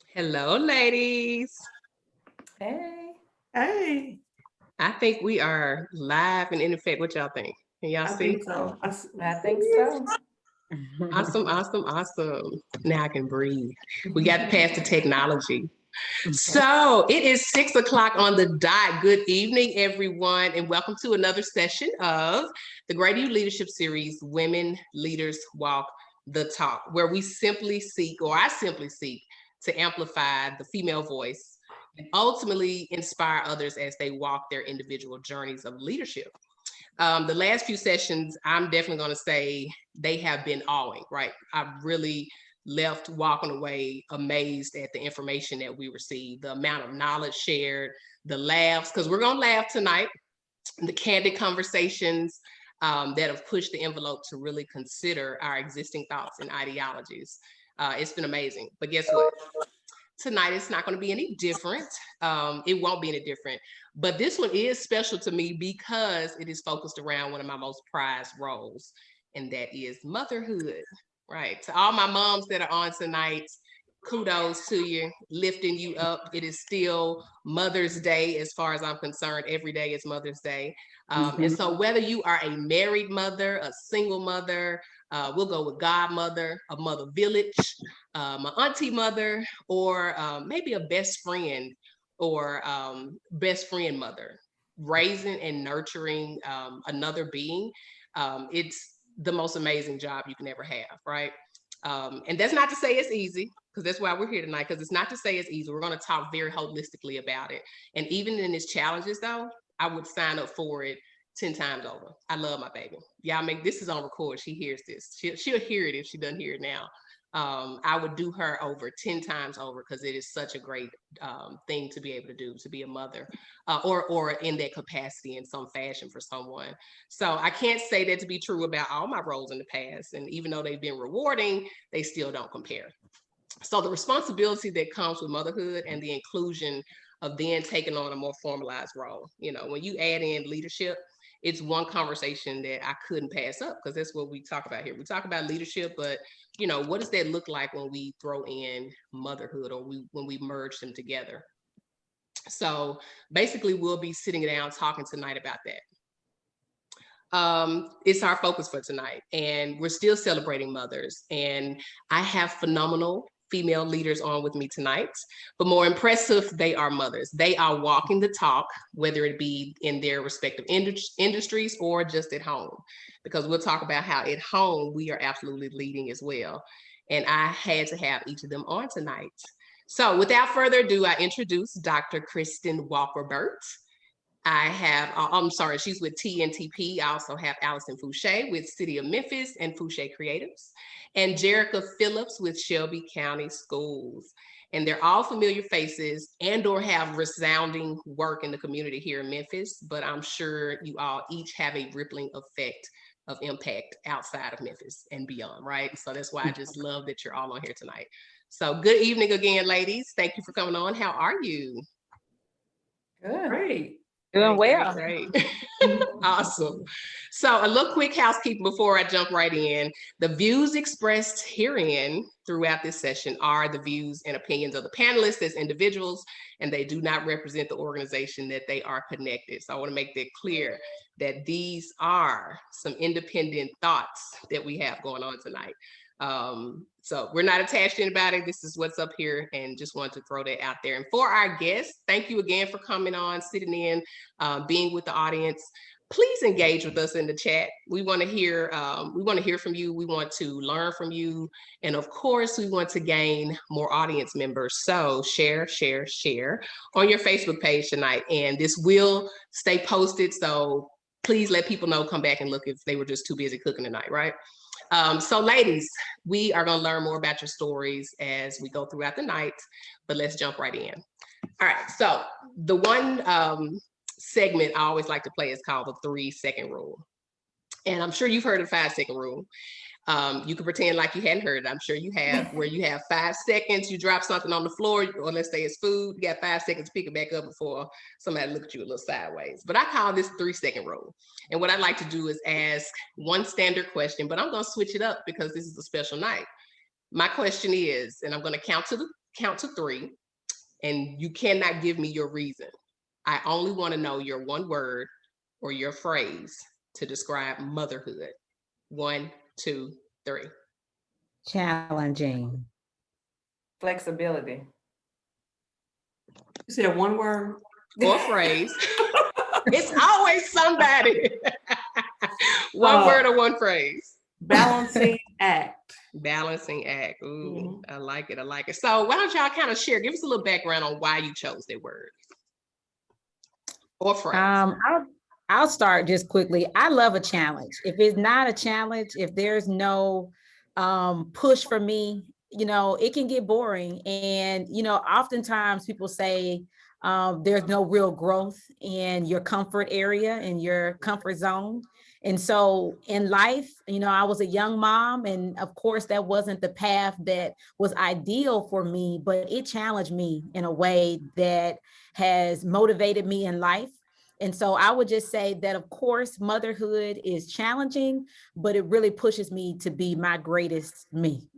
Hello, ladies. Hey, Hey, I think we are live and in effect. What y'all think? Can y'all I see? think so. I think so. Awesome, awesome, awesome. Now I can breathe. We got past the technology. So it is 6 o'clock on the dot. Good evening, everyone, and welcome to another session of the Greater You Leadership Series, Women Leaders Walk the Talk, where we simply seek, or I simply seek, to amplify the female voice and ultimately inspire others as they walk their individual journeys of leadership. The last few sessions, I'm definitely going to say they have been awing, right? I really left walking away amazed at the information that we received, the amount of knowledge shared, the laughs, because we're going to laugh tonight, the candid conversations that have pushed the envelope to really consider our existing thoughts and ideologies. It's been amazing. But guess what? Tonight it's not going to be any different. It won't be any different. But this one is special to me because it is focused around one of my most prized roles, and that is motherhood. Right. To all my moms that are on tonight, kudos to you, lifting you up. It is still Mother's Day as far as I'm concerned. Every day is Mother's Day. And so whether you are a married mother, a single mother, we'll go with godmother, a mother village, my auntie mother, or maybe a best friend or best friend mother, raising and nurturing another being. It's the most amazing job you can ever have, right? And that's not to say it's easy, because that's why we're here tonight, because it's not to say it's easy. We're going to talk very holistically about it. And even in its challenges, though, I would sign up for it 10 times over. I love my baby. Y'all make this is on record. She hears this. She'll hear it if she doesn't hear it now. I would do her over 10 times over because it is such a great thing to be able to do, to be a mother or in that capacity in some fashion for someone. So I can't say that to be true about all my roles in the past. And even though they've been rewarding, they still don't compare. So the responsibility that comes with motherhood and the inclusion of then taking on a more formalized role, when you add in leadership, it's one conversation that I couldn't pass up, because that's what we talk about here. We talk about leadership, but what does that look like when we throw in motherhood, or when we merge them together? So basically, we'll be sitting down talking tonight about that. It's our focus for tonight, and we're still celebrating mothers. And I have phenomenal female leaders on with me tonight, but more impressive, they are mothers. They are walking the talk, whether it be in their respective industries or just at home, because we'll talk about how at home we are absolutely leading as well. And I had to have each of them on tonight. So without further ado, I introduce Dr. Kristin Burt. I'm sorry, she's with TNTP. I also have Allison Fouche with City of Memphis and Fouche Creatives, and Jerica Phillips with Shelby County Schools. And they're all familiar faces and or have resounding work in the community here in Memphis, but I'm sure you all each have a rippling effect of impact outside of Memphis and beyond, right? So that's why I just love that you're all on here tonight. So good evening again, ladies. Thank you for coming on. How are you? Good. great. Doing well. Great. Awesome. So a little quick housekeeping before I jump right in. The views expressed herein throughout this session are the views and opinions of the panelists as individuals, and they do not represent the organization that they are connected. So I want to make that clear, that these are some independent thoughts that we have going on tonight. So we're not attached to anybody. This is what's up here, and just wanted to throw that out there. And for our guests, thank you again for coming on, sitting in, being with the audience. Please engage with us in the chat. We want to hear from you. We want to learn from you. And of course, we want to gain more audience members. So share on your Facebook page tonight. And this will stay posted. So please let people know, come back and look if they were just too busy cooking tonight, right? So ladies, we are going to learn more about your stories as we go throughout the night, but let's jump right in. All right, so the one segment I always like to play is called the 3-second rule. And I'm sure you've heard of the 5-second rule. You can pretend like you hadn't heard it. I'm sure you have, where you have 5 seconds, you drop something on the floor, or let's say it's food, you got 5 seconds to pick it back up before somebody looks at you a little sideways. But I call this 3-second rule. And what I'd like to do is ask one standard question, but I'm going to switch it up because this is a special night. My question is, and I'm going to count to count to 3, and you cannot give me your reason. I only want to know your one word or your phrase to describe motherhood. 1, 2, 3. Challenging. Flexibility. You said one word? Or phrase. It's always somebody. One word or one phrase. Balancing act. Balancing act. Ooh, I like it. I like it. So why don't y'all kind of share, give us a little background on why you chose that word or phrase. I'll start just quickly. I love a challenge. If it's not a challenge, if there's no push for me, it can get boring. And, oftentimes people say there's no real growth in your comfort area, in your comfort zone. And so in life, I was a young mom, and of course that wasn't the path that was ideal for me, but it challenged me in a way that has motivated me in life. And so I would just say that, of course, motherhood is challenging, but it really pushes me to be my greatest me.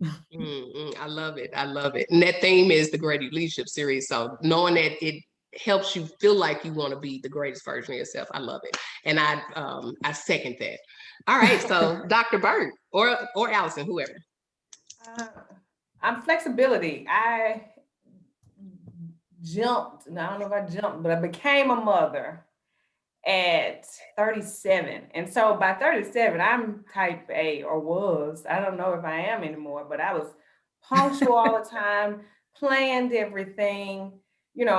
I love it. I love it. And that theme is the Great Leadership Series. So knowing that it helps you feel like you want to be the greatest version of yourself, I love it. And I second that. All right. So Dr. Burt or Allison, whoever. I'm flexibility. I don't know if I jumped, but I became a mother at 37. And so by 37, I'm type A, or was. I don't know if I am anymore, but I was punctual all the time, planned everything,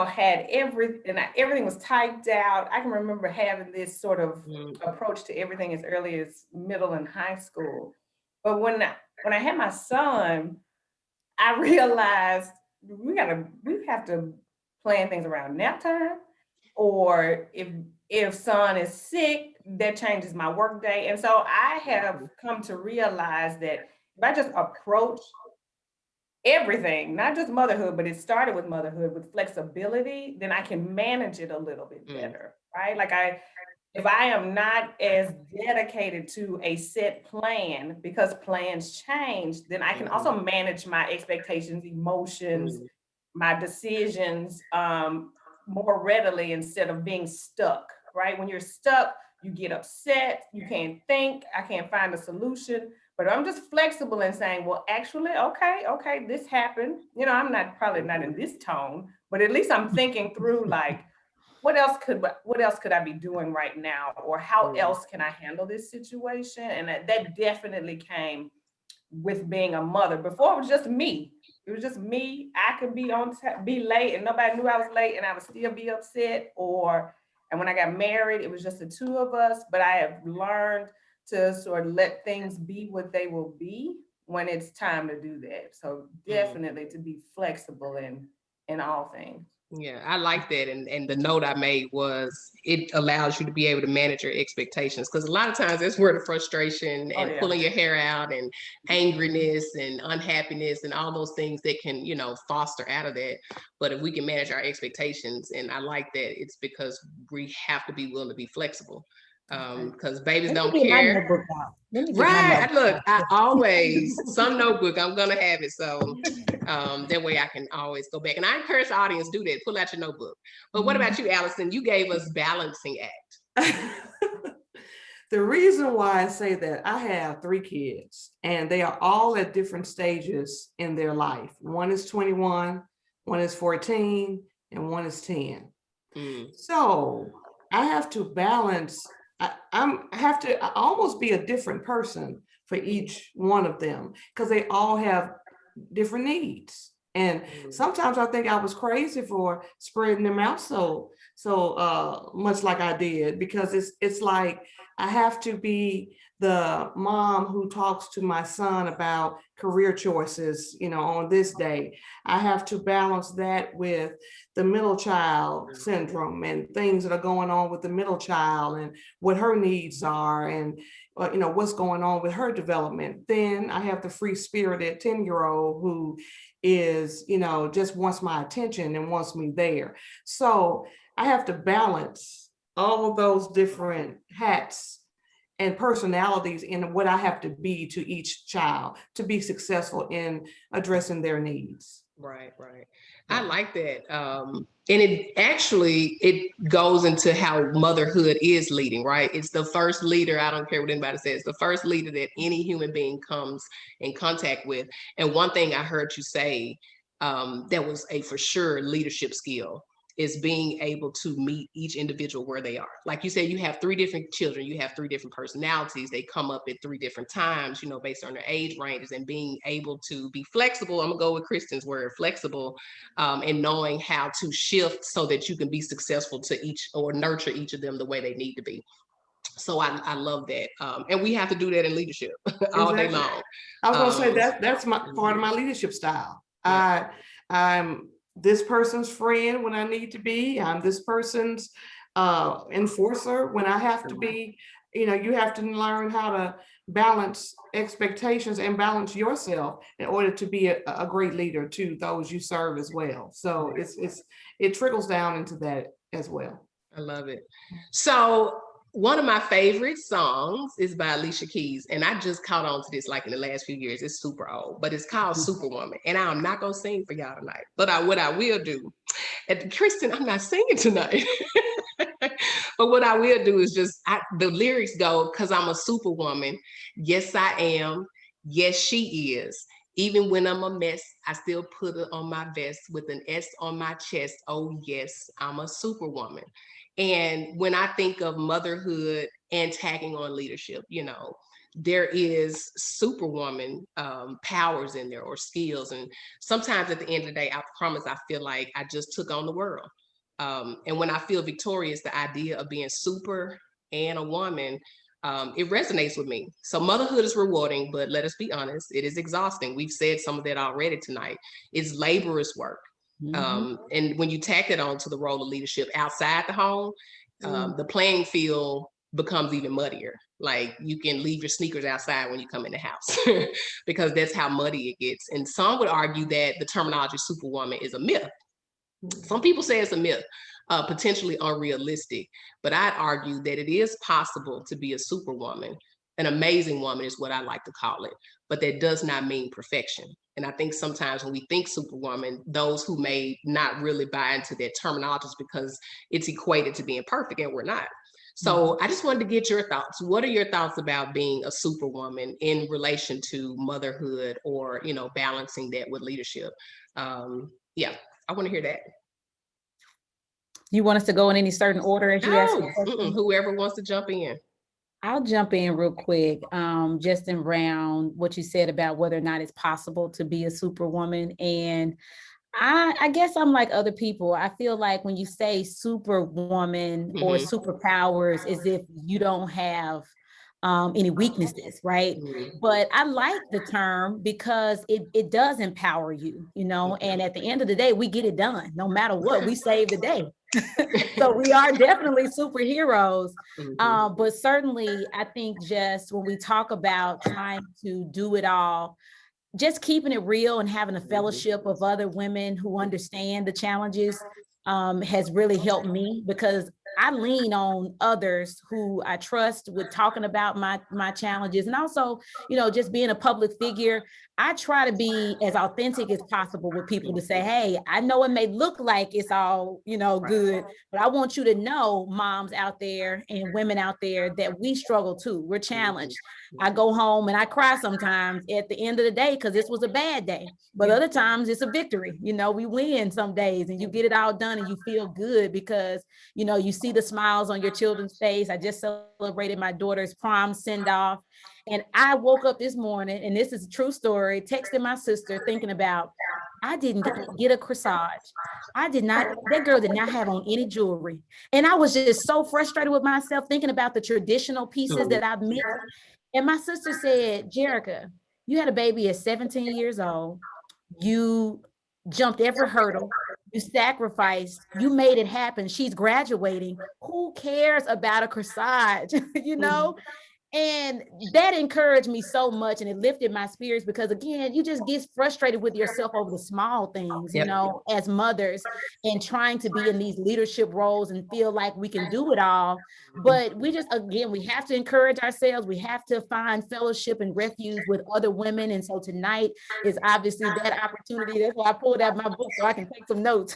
had everything was typed out. I can remember having this sort of approach to everything as early as middle and high school. But when I had my son, I realized we have to plan things around nap time, or if son is sick, that changes my work day. And so I have come to realize that if I just approach everything, not just motherhood, but it started with motherhood, with flexibility, then I can manage it a little bit better, right? Like if I am not as dedicated to a set plan, because plans change, then I can also manage my expectations, emotions, my decisions more readily, instead of being stuck, right? When you're stuck, you get upset, you can't think, I can't find a solution. But I'm just flexible in saying, well, actually, okay, this happened. I'm probably not in this tone, but at least I'm thinking through, like, what else could I be doing right now? Or how else can I handle this situation? And that definitely came with being a mother. Before, it was just me. It was just me. I could be be late and nobody knew I was late and I would still be upset. And when I got married, it was just the two of us. But I have learned to sort of let things be what they will be when it's time to do that. So definitely to be flexible in all things. Yeah, I like that. And the note I made was it allows you to be able to manage your expectations, because a lot of times that's where the frustration and pulling your hair out and angriness and unhappiness and all those things that can, foster out of that. But if we can manage our expectations, and I like that, it's because we have to be willing to be flexible. Because babies don't care. Right. Look, I always, some notebook, I'm going to have it. So that way I can always go back. And I encourage the audience to do that. Pull out your notebook. But what about you, Allison? You gave us balancing act. The reason why I say that, I have 3 kids, and they are all at different stages in their life. One is 21, one is 14, and one is 10. So I have to balance. I have to almost be a different person for each one of them, because they all have different needs. And sometimes I think I was crazy for spreading them out so much like I did, because it's like I have to be the mom who talks to my son about career choices, on this day. I have to balance that with the middle child syndrome and things that are going on with the middle child and what her needs are, and what's going on with her development. Then I have the free-spirited 10-year-old who is, just wants my attention and wants me there. So I have to balance all of those different hats and personalities in what I have to be to each child to be successful in addressing their needs. Right, right. I like that. And it goes into how motherhood is leading, right? It's the first leader, I don't care what anybody says, the first leader that any human being comes in contact with. And one thing I heard you say that was a for sure leadership skill is being able to meet each individual where they are. Like you said, you have 3 different children, you have 3 different personalities, they come up at 3 different times, you know, based on their age ranges, and being able to be flexible. I'm gonna go with Kristin's word, flexible, and knowing how to shift so that you can be successful to each or nurture each of them the way they need to be. So I love that. And we have to do that in leadership all day long. I was gonna say that's my part of my leadership style. Yeah. I'm this person's friend when I need to be. I'm this person's enforcer when I have to be. You know, you have to learn how to balance expectations and balance yourself in order to be a great leader to those you serve as well. So it trickles down into that as well. I love it. So one of my favorite songs is by Alicia Keys, and I just caught on to this like in the last few years. It's super old, but it's called Superwoman, and I'm not gonna sing for y'all tonight. But what I will do, and Kristin, I'm not singing tonight. But what I will do is just the lyrics go, "'Cause I'm a superwoman. Yes, I am. Yes, she is. Even when I'm a mess, I still put it on my vest with an S on my chest. Oh yes, I'm a superwoman." And when I think of motherhood and tagging on leadership, you know, there is superwoman powers in there or skills. And sometimes at the end of the day, I promise I feel like I just took on the world. And when I feel victorious, the idea of being super and a woman, it resonates with me. So motherhood is rewarding, but let us be honest, it is exhausting. We've said some of that already tonight. It's laborious work. And when you tack it on to the role of leadership outside the home, the playing field becomes even muddier. Like you can leave your sneakers outside when you come in the house because that's how muddy it gets. And some would argue that the terminology superwoman is a myth. Some people say it's a myth, potentially unrealistic, but I'd argue that it is possible to be a superwoman. An amazing woman is what I like to call it, but that does not mean perfection. And I think sometimes when we think superwoman, those who may not really buy into that terminology is because it's equated to being perfect, and we're not. So I just wanted to get your thoughts. What are your thoughts about being a superwoman in relation to motherhood, or, you know, balancing that with leadership? Yeah, I want to hear that. You want us to go in any certain order as you ask? Whoever wants to jump in. I'll jump in real quick, just around what you said about whether or not it's possible to be a superwoman. And I guess I'm like other people. I feel like when you say superwoman or superpowers, as if you don't have any weaknesses, right? But I like the term because it does empower you, you know, and at the end of the day, we get it done. No matter what, we save the day. So we are definitely superheroes. But certainly, I think just when we talk about trying to do it all, just keeping it real and having a fellowship of other women who understand the challenges has really helped me, because I lean on others who I trust with talking about my challenges. And also, you know, just being a public figure, I try to be as authentic as possible with people to say, hey, I know it may look like it's all, you know, good, but I want you to know, moms out there and women out there, that we struggle too. We're challenged. I go home and I cry sometimes at the end of the day because this was a bad day, but other times it's a victory. You know, we win some days and you get it all done and you feel good because, you know, you see the smiles on your children's face. I just celebrated my daughter's prom send off, and I woke up this morning, and this is a true story, texting my sister thinking about, I didn't get a corsage. That girl did not have on any jewelry. And I was just so frustrated with myself thinking about the traditional pieces that I've missed. And my sister said, Jerica, you had a baby at 17 years old. You jumped every hurdle. You sacrificed. You made it happen. She's graduating. Who cares about a corsage? You know? And that encouraged me so much, and it lifted my spirits, because again, you just get frustrated with yourself over the small things, you know, as mothers, and trying to be in these leadership roles and feel like we can do it all. But we just, again, we have to encourage ourselves. We have to find fellowship and refuge with other women. And so tonight is obviously that opportunity. That's why I pulled out my book so I can take some notes.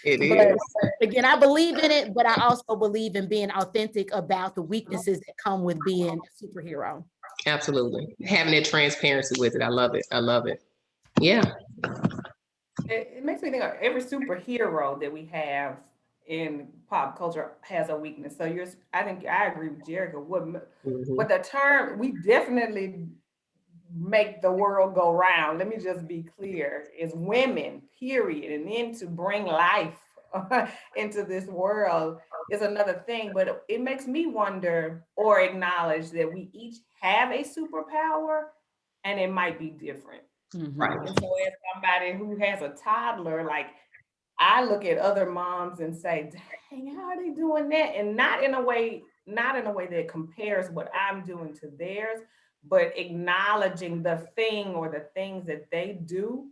It But is. again, I believe in it, but I also believe in being authentic about the weaknesses that come with being a superhero. Absolutely. Having that transparency with it. I love it. I love it. Yeah. It makes me think of every superhero that we have in pop culture has a weakness. So I think I agree with Jerica. What the term, we definitely make the world go round. Let me just be clear, is women, period. And then to bring life into this world is another thing. But it makes me wonder or acknowledge that we each have a superpower and it might be different. Right. And so as somebody who has a toddler, like, I look at other moms and say, dang, how are they doing that? And not in a way that compares what I'm doing to theirs, but acknowledging the thing or the things that they do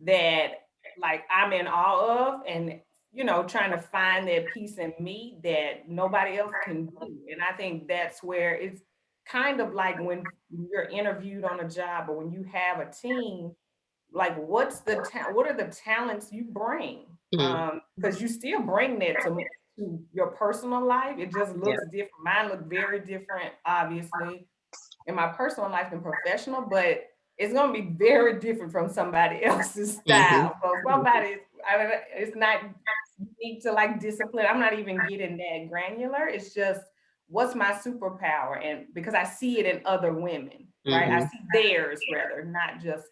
that, like, I'm in awe of, and, you know, trying to find that piece in me that nobody else can do. And I think that's where it's kind of like when you're interviewed on a job, or when you have a team, like, what are the talents you bring? Because you still bring that to your personal life. It just looks different. Mine look very different, obviously, in my personal life and professional, but it's going to be very different from somebody else's style. So it's not unique to like discipline. I'm not even getting that granular. It's just, what's my superpower? And because I see it in other women, right? I see theirs rather, not just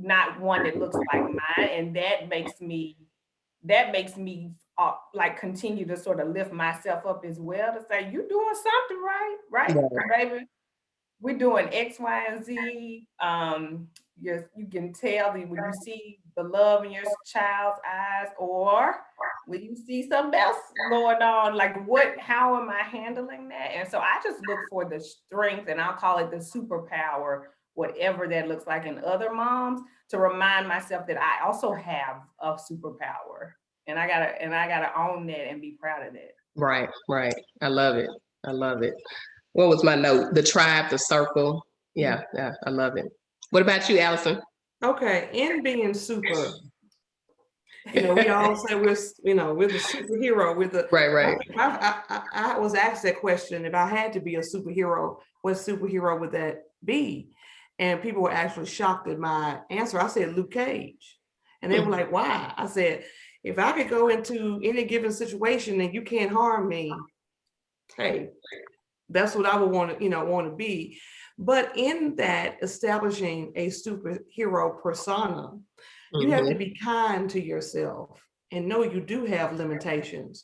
not one that looks like mine. And that makes me like continue to sort of lift myself up as well, to say, you're doing something right, baby. We're doing X, Y, and Z. You can tell when you see the love in your child's eyes, or when you see something else going on, like, how am I handling that? And so I just look for the strength, and I'll call it the superpower, whatever that looks like, in other moms, to remind myself that I also have a superpower, and I gotta own that and be proud of that. Right. I love it. What was my note? The tribe, the circle. Yeah, I love it. What about you, Allison? Okay, in being super, you know, we all say we're the superhero. Right. I was asked that question, if I had to be a superhero, what superhero would that be? And people were actually shocked at my answer. I said Luke Cage, and they were like, "Why?" I said, if I could go into any given situation and you can't harm me, hey, that's what I would want to be. But in that, establishing a superhero persona, you have to be kind to yourself and know you do have limitations.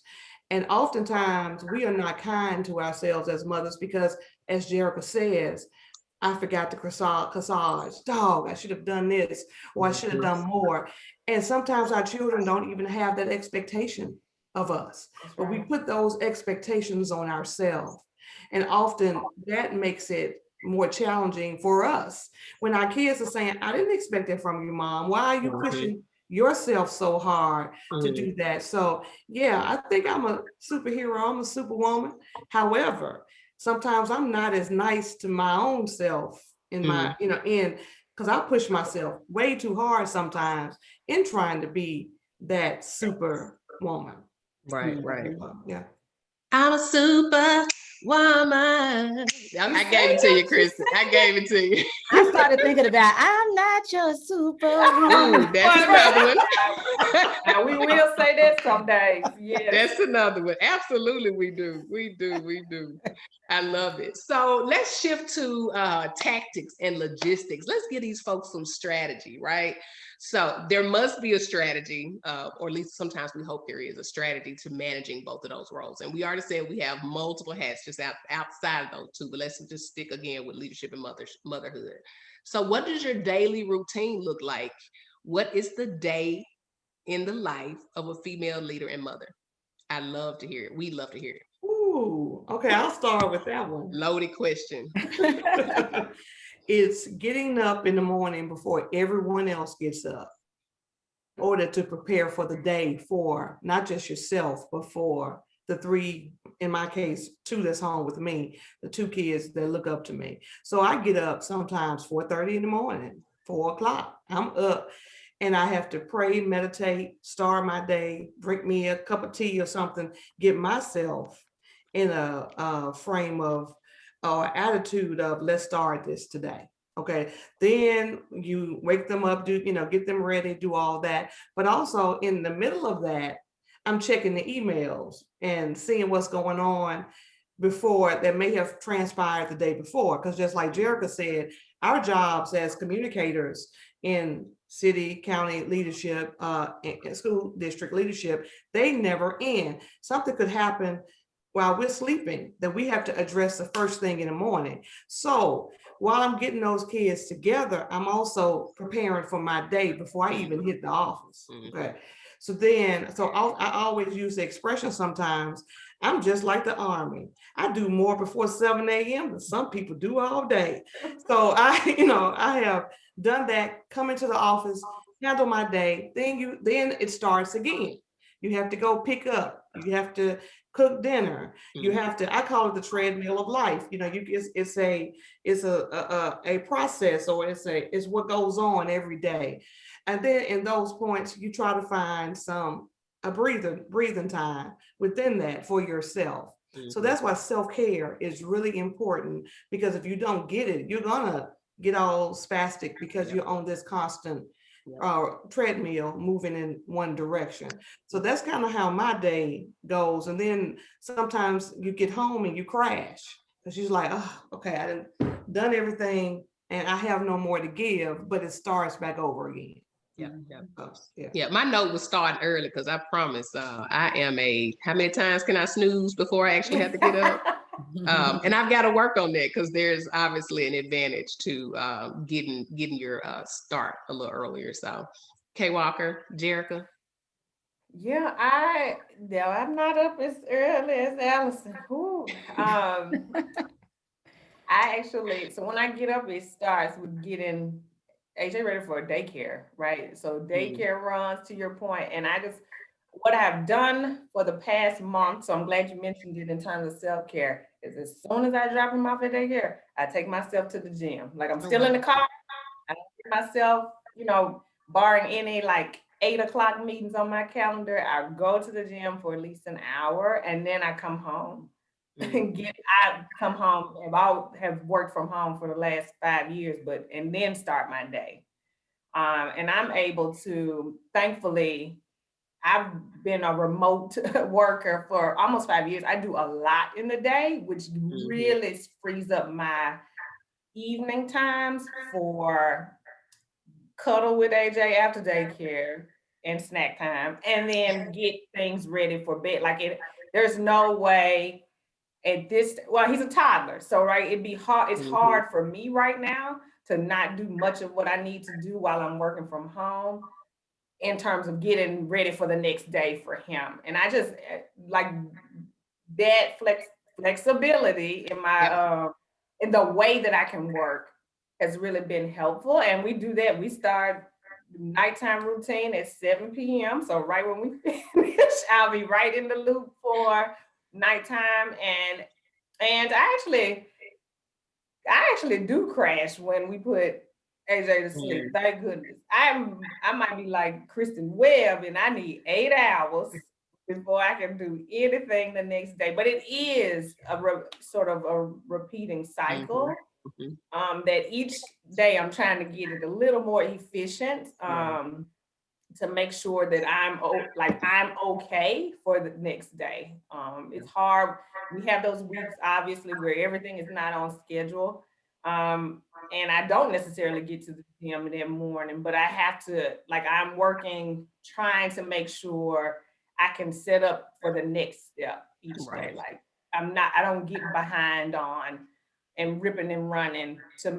And oftentimes we are not kind to ourselves as mothers, because, as Jerica says, I forgot the corsage. Dog, I should have done this, or I should have done more. And sometimes our children don't even have that expectation of us, but we put those expectations on ourselves. And often that makes it more challenging for us when our kids are saying, I didn't expect that from you, Mom. Why are you pushing yourself so hard to do that? So yeah, I think I'm a superhero. I'm a superwoman. However, sometimes I'm not as nice to my own self in my, because I push myself way too hard sometimes in trying to be that super woman. Right. Yeah. I'm a super woman. I gave it to you, Kristin. I gave it to you. I started thinking about, I'm not your superwoman. That's another one. Now we will say that some days. Yes. That's another one. Absolutely, we do. I love it. So let's shift to tactics and logistics. Let's give these folks some strategy, right? So there must be a strategy, or at least sometimes we hope there is a strategy to managing both of those roles. And we already said we have multiple hats just outside of those two, but let's just stick again with leadership and motherhood. So what does your daily routine look like? What is the day in the life of a female leader and mother? I love to hear it. We love to hear it. Ooh, okay, I'll start with that one. Loaded question. It's getting up in the morning before everyone else gets up in order to prepare for the day for not just yourself, but for the three, in my case, two that's home with me, the two kids that look up to me. So I get up sometimes 4:30 in the morning, 4 o'clock. I'm up and I have to pray, meditate, start my day, drink me a cup of tea or something, get myself in a frame of or attitude of let's start this today. Okay, then you wake them up, do, get them ready, do all that. But also in the middle of that, I'm checking the emails and seeing what's going on before that may have transpired the day before. Because just like Jerica said, our jobs as communicators in city, county leadership, and school district leadership, they never end. Something could happen while we're sleeping that we have to address the first thing in the morning. So while I'm getting those kids together, I'm also preparing for my day before I even hit the office. Okay. So I always use the expression sometimes, I'm just like the Army. I do more before 7 a.m. than some people do all day. So I have done that, come into the office, handle my day, then it starts again. You have to go pick up, you have to cook dinner, you have to, I call it the treadmill of life. It's a process, or it's what goes on every day. And then in those points, you try to find a breathing time within that for yourself. So that's why self-care is really important, because if you don't get it, you're gonna get all spastic because you're on this constant treadmill moving in one direction. So that's kind of how my day goes. And then sometimes you get home and you crash because you're like, oh, okay, I done everything and I have no more to give, but it starts back over again. Yeah, my note was starting early because I promise I am how many times can I snooze before I actually have to get up? And I've got to work on that because there's obviously an advantage to getting your start a little earlier. So, Kay Walker, Jerica. Yeah, I'm not up as early as Allison. So when I get up, it starts with getting AJ ready for daycare, right? So daycare runs, to your point, and what I have done for the past month, so I'm glad you mentioned it in terms of self-care, is as soon as I drop him off at daycare, I take myself to the gym. Like I'm still in the car, I get myself, barring any like 8 o'clock meetings on my calendar, I go to the gym for at least an hour and then I come home. I come home, I have worked from home for the last 5 years, and then start my day. And I'm able to, thankfully, I've been a remote worker for almost 5 years. I do a lot in the day, which really frees up my evening times for cuddle with AJ after daycare and snack time, and then get things ready for bed. There's no way he's a toddler. So, right, it'd be hard. It's hard for me right now to not do much of what I need to do while I'm working from home in terms of getting ready for the next day for him. And I just like that flexibility in my, in the way that I can work has really been helpful. And we do that. We start nighttime routine at 7 p.m. So right when we finish, I'll be right in the loop for nighttime. And I actually do crash when we put AJ to sleep. Thank goodness. I might be like Christin Webb and I need 8 hours before I can do anything the next day. But it is sort of a repeating cycle. That each day I'm trying to get it a little more efficient to make sure that I'm okay for the next day. It's hard. We have those weeks, obviously, where everything is not on schedule. And I don't necessarily get to the gym in the morning, but I have to, I'm working, trying to make sure I can set up for the next step each day. I don't get behind on and ripping and running to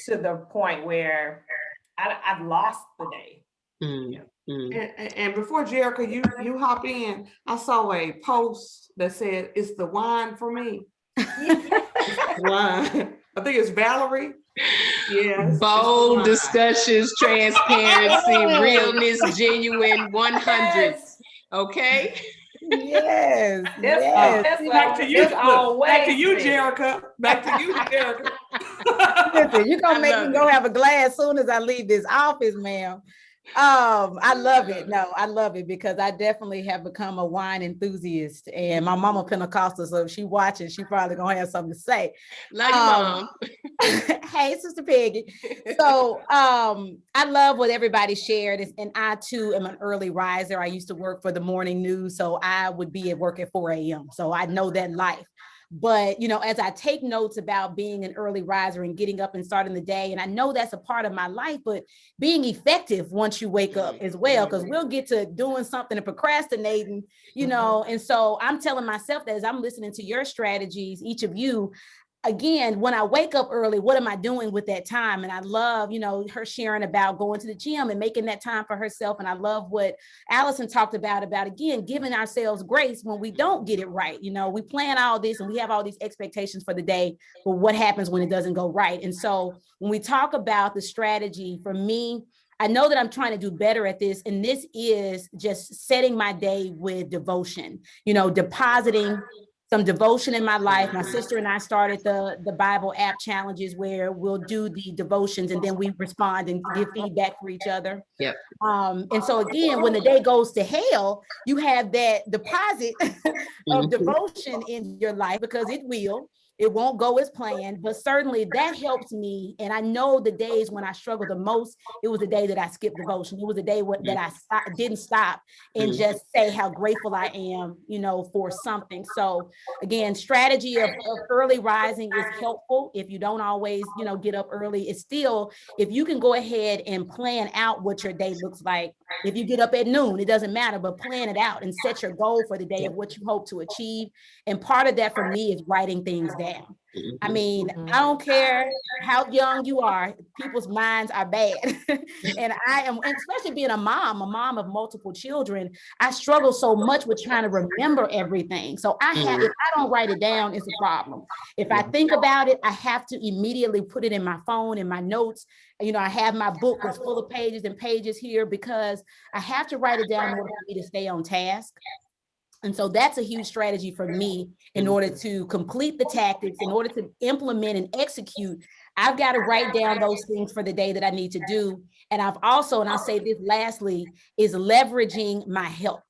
the point where I've lost the day. And before Jerica, you hop in, I saw a post that said, "It's the wine for me." Wine. I think it's Valerie. Yes. Bold discussions, transparency, realness, genuine, 100. Yes. Okay. Yes, That's yes. that's Back to you. that's always Back to you, been. Jerica. Back to you, Jerica. Listen, you're gonna I make love me go it. have a glass as soon as I leave this office, ma'am. I love it. No, I love it because I definitely have become a wine enthusiast, and my mama Pentecostal, so if she watching, she probably gonna have something to say. Love you, Mom. Hey, Sister Peggy. So I love what everybody shared, and I too am an early riser. I used to work for the morning news, so I would be at work at 4 a.m. So I know that life. But, you know, as I take notes about being an early riser and getting up and starting the day, and I know that's a part of my life, but being effective once you wake up as well, because we'll get to doing something and procrastinating, you know. And so I'm telling myself that as I'm listening to your strategies, each of you, again, when I wake up early, what am I doing with that time? And I love, you know, her sharing about going to the gym and making that time for herself. And I love what Allison talked about again, giving ourselves grace when we don't get it right. You know, we plan all this and we have all these expectations for the day, but what happens when it doesn't go right? And so when we talk about the strategy, for me, I know that I'm trying to do better at this. And this is just setting my day with devotion, you know, depositing some devotion in my life. My sister and I started the Bible app challenges where we'll do the devotions and then we respond and give feedback for each other. Yep. And so again, when the day goes to hell, you have that deposit of devotion in your life, because it won't go as planned, but certainly that helps me. And I know the days when I struggle the most, it was the day that I skipped devotion. It was the day that I didn't stop and just say how grateful I am, you know, for something. So again, strategy of early rising is helpful. If you don't always, you know, get up early, it's still, if you can go ahead and plan out what your day looks like. If you get up at noon, it doesn't matter, but plan it out and set your goal for the day of what you hope to achieve. And part of that for me is writing things down. I mean, I don't care how young you are, people's minds are bad. And I am, and especially being a mom of multiple children, I struggle so much with trying to remember everything. So if I don't write it down, it's a problem. If I think about it, I have to immediately put it in my phone, in my notes. You know, I have my book that's full of pages and pages here because I have to write it down in order for me to stay on task. And so that's a huge strategy for me in order to complete the tactics, in order to implement and execute. I've got to write down those things for the day that I need to do. And I've also, and I'll say this lastly, is leveraging my help.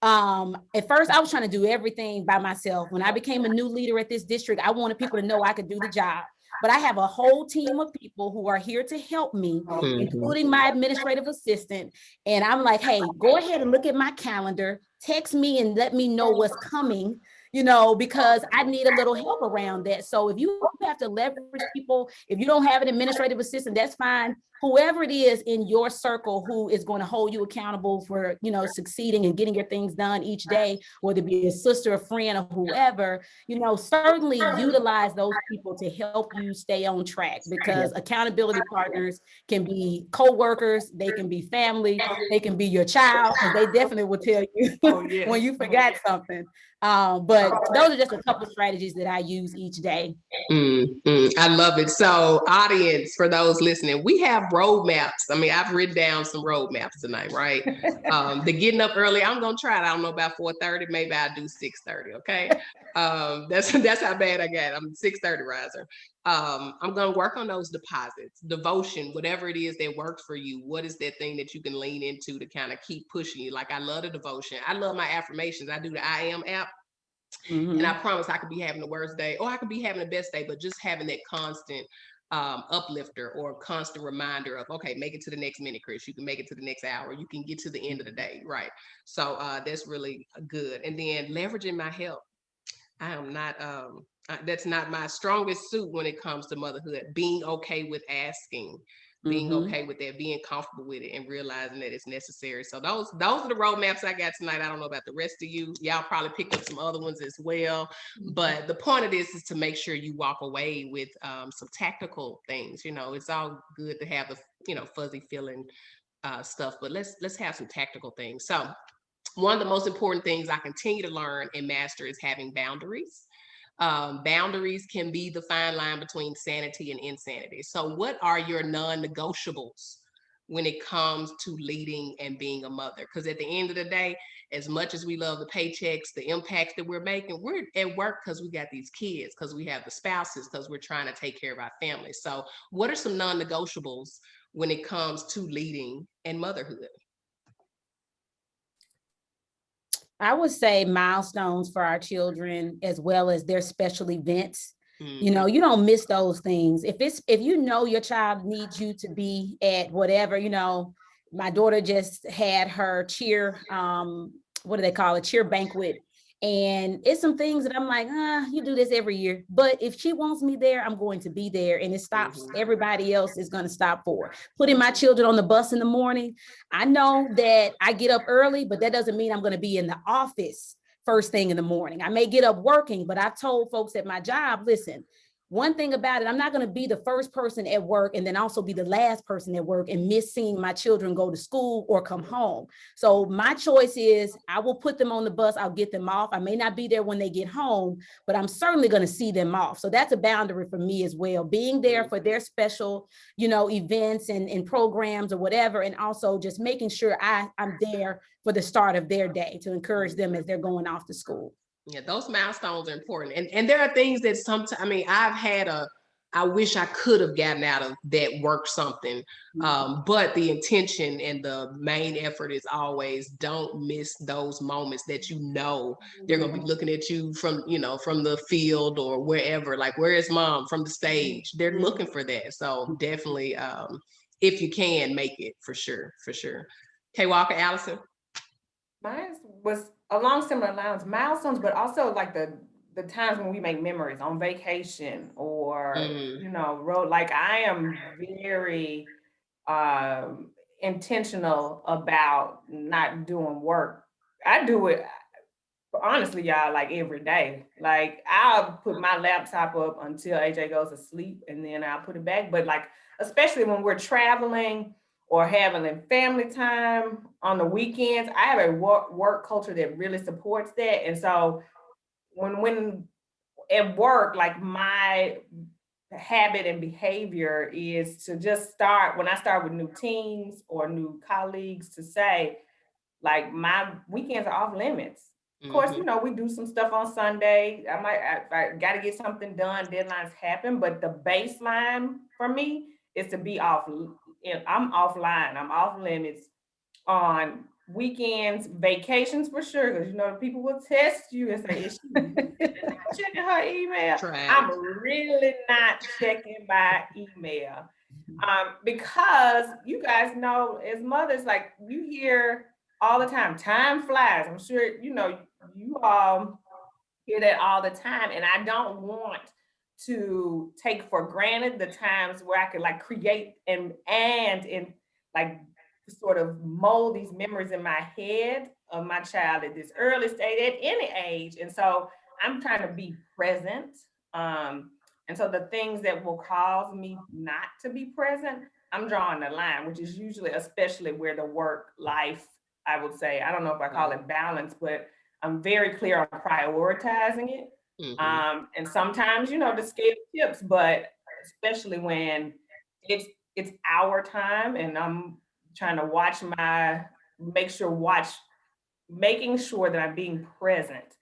At first I was trying to do everything by myself. When I became a new leader at this district, I wanted people to know I could do the job. But I have a whole team of people who are here to help me, including my administrative assistant. And I'm like, hey, go ahead and look at my calendar, text me and let me know what's coming, you know, because I need a little help around that. So if you have to leverage people, if you don't have an administrative assistant, that's fine. Whoever it is in your circle who is going to hold you accountable for, you know, succeeding and getting your things done each day, whether it be a sister, a friend, or whoever, you know, certainly utilize those people to help you stay on track, because accountability partners can be co-workers, they can be family, they can be your child, because they definitely will tell you when you forgot something. But those are just a couple of strategies that I use each day. I love it. So audience, for those listening, we have roadmaps. I mean, I've written down some roadmaps tonight, right? The getting up early, I'm going to try it. I don't know about 4:30, maybe I'll do 6:30. Okay. That's how bad I got. I'm 6:30 riser. I'm going to work on those deposits, devotion, whatever it is that works for you. What is that thing that you can lean into to kind of keep pushing you? Like, I love the devotion. I love my affirmations. I do the I Am app. And I promise I could be having the worst day or I could be having the best day, but just having that constant uplifter or constant reminder of, okay, make it to the next minute, Chris. You can make it to the next hour. You can get to the end of the day, right? So that's really good. And then leveraging my help. I am not, that's not my strongest suit when it comes to motherhood. Being okay with asking, being okay with that, being comfortable with it, and realizing that it's necessary. So those are the roadmaps I got tonight. I don't know about the rest of you. Y'all probably picked up some other ones as well. But the point of this is to make sure you walk away with some tactical things. You know, it's all good to have the, you know, fuzzy feeling stuff, but let's have some tactical things. So one of the most important things I continue to learn and master is having boundaries. Boundaries can be the fine line between sanity and insanity. So what are your non-negotiables when it comes to leading and being a mother? Because at the end of the day, as much as we love the paychecks, the impacts that we're making, we're at work because we got these kids, because we have the spouses, because we're trying to take care of our families. So what are some non-negotiables when it comes to leading and motherhood? I would say milestones for our children, as well as their special events. You know, you don't miss those things. If you know your child needs you to be at whatever, you know, my daughter just had her cheer, what do they call it? Cheer banquet. And it's some things that I'm like, you do this every year. But if she wants me there, I'm going to be there. And it stops. Everybody else is going to stop for it. Putting my children on the bus in the morning. I know that I get up early, but that doesn't mean I'm going to be in the office first thing in the morning. I may get up working, but I've told folks at my job, listen, one thing about it, I'm not going to be the first person at work and then also be the last person at work and miss seeing my children go to school or come home. So my choice is I will put them on the bus. I'll get them off. I may not be there when they get home, but I'm certainly going to see them off. So that's a boundary for me as well, being there for their special, you know, events and programs or whatever. And also just making sure I'm there for the start of their day to encourage them as they're going off to school. Yeah, those milestones are important. And there are things that sometimes, I mean, I wish I could have gotten out of that work something. But the intention and the main effort is always don't miss those moments that you know they're going to be looking at you from, you know, from the field or wherever, like, where is mom from the stage? They're looking for that. So definitely, if you can make it, for sure, for sure. Kay Walker, Allison? Mine was along similar lines, milestones, but also like the times when we make memories on vacation or, you know, road. Like I am very intentional about not doing work. I do it, honestly, y'all, like every day. Like I'll put my laptop up until AJ goes to sleep and then I'll put it back. But like, especially when we're traveling or having a family time on the weekends, I have a work culture that really supports that. And so when at work, like my habit and behavior is to just start, when I start with new teams or new colleagues, to say, like, my weekends are off limits. Of course, you know, we do some stuff on Sunday. I got to get something done. Deadlines happen, but the baseline for me is to be off. I'm offline. I'm off limits on weekends, vacations for sure, because you know people will test you and say, "Is she checking her email?" I'm really not checking my email because you guys know, as mothers, like you hear all the time, time flies. I'm sure you know you all hear that all the time, and I don't want to take for granted the times where I could like create and like sort of mold these memories in my head of my child at this early stage at any age. And so I'm trying to be present. And so the things that will cause me not to be present, I'm drawing the line, which is usually, especially where the work life, I would say, I don't know if I call it balance, but I'm very clear on prioritizing it. And sometimes, you know, the scale tips, but especially when it's our time and I'm trying to making sure that I'm being present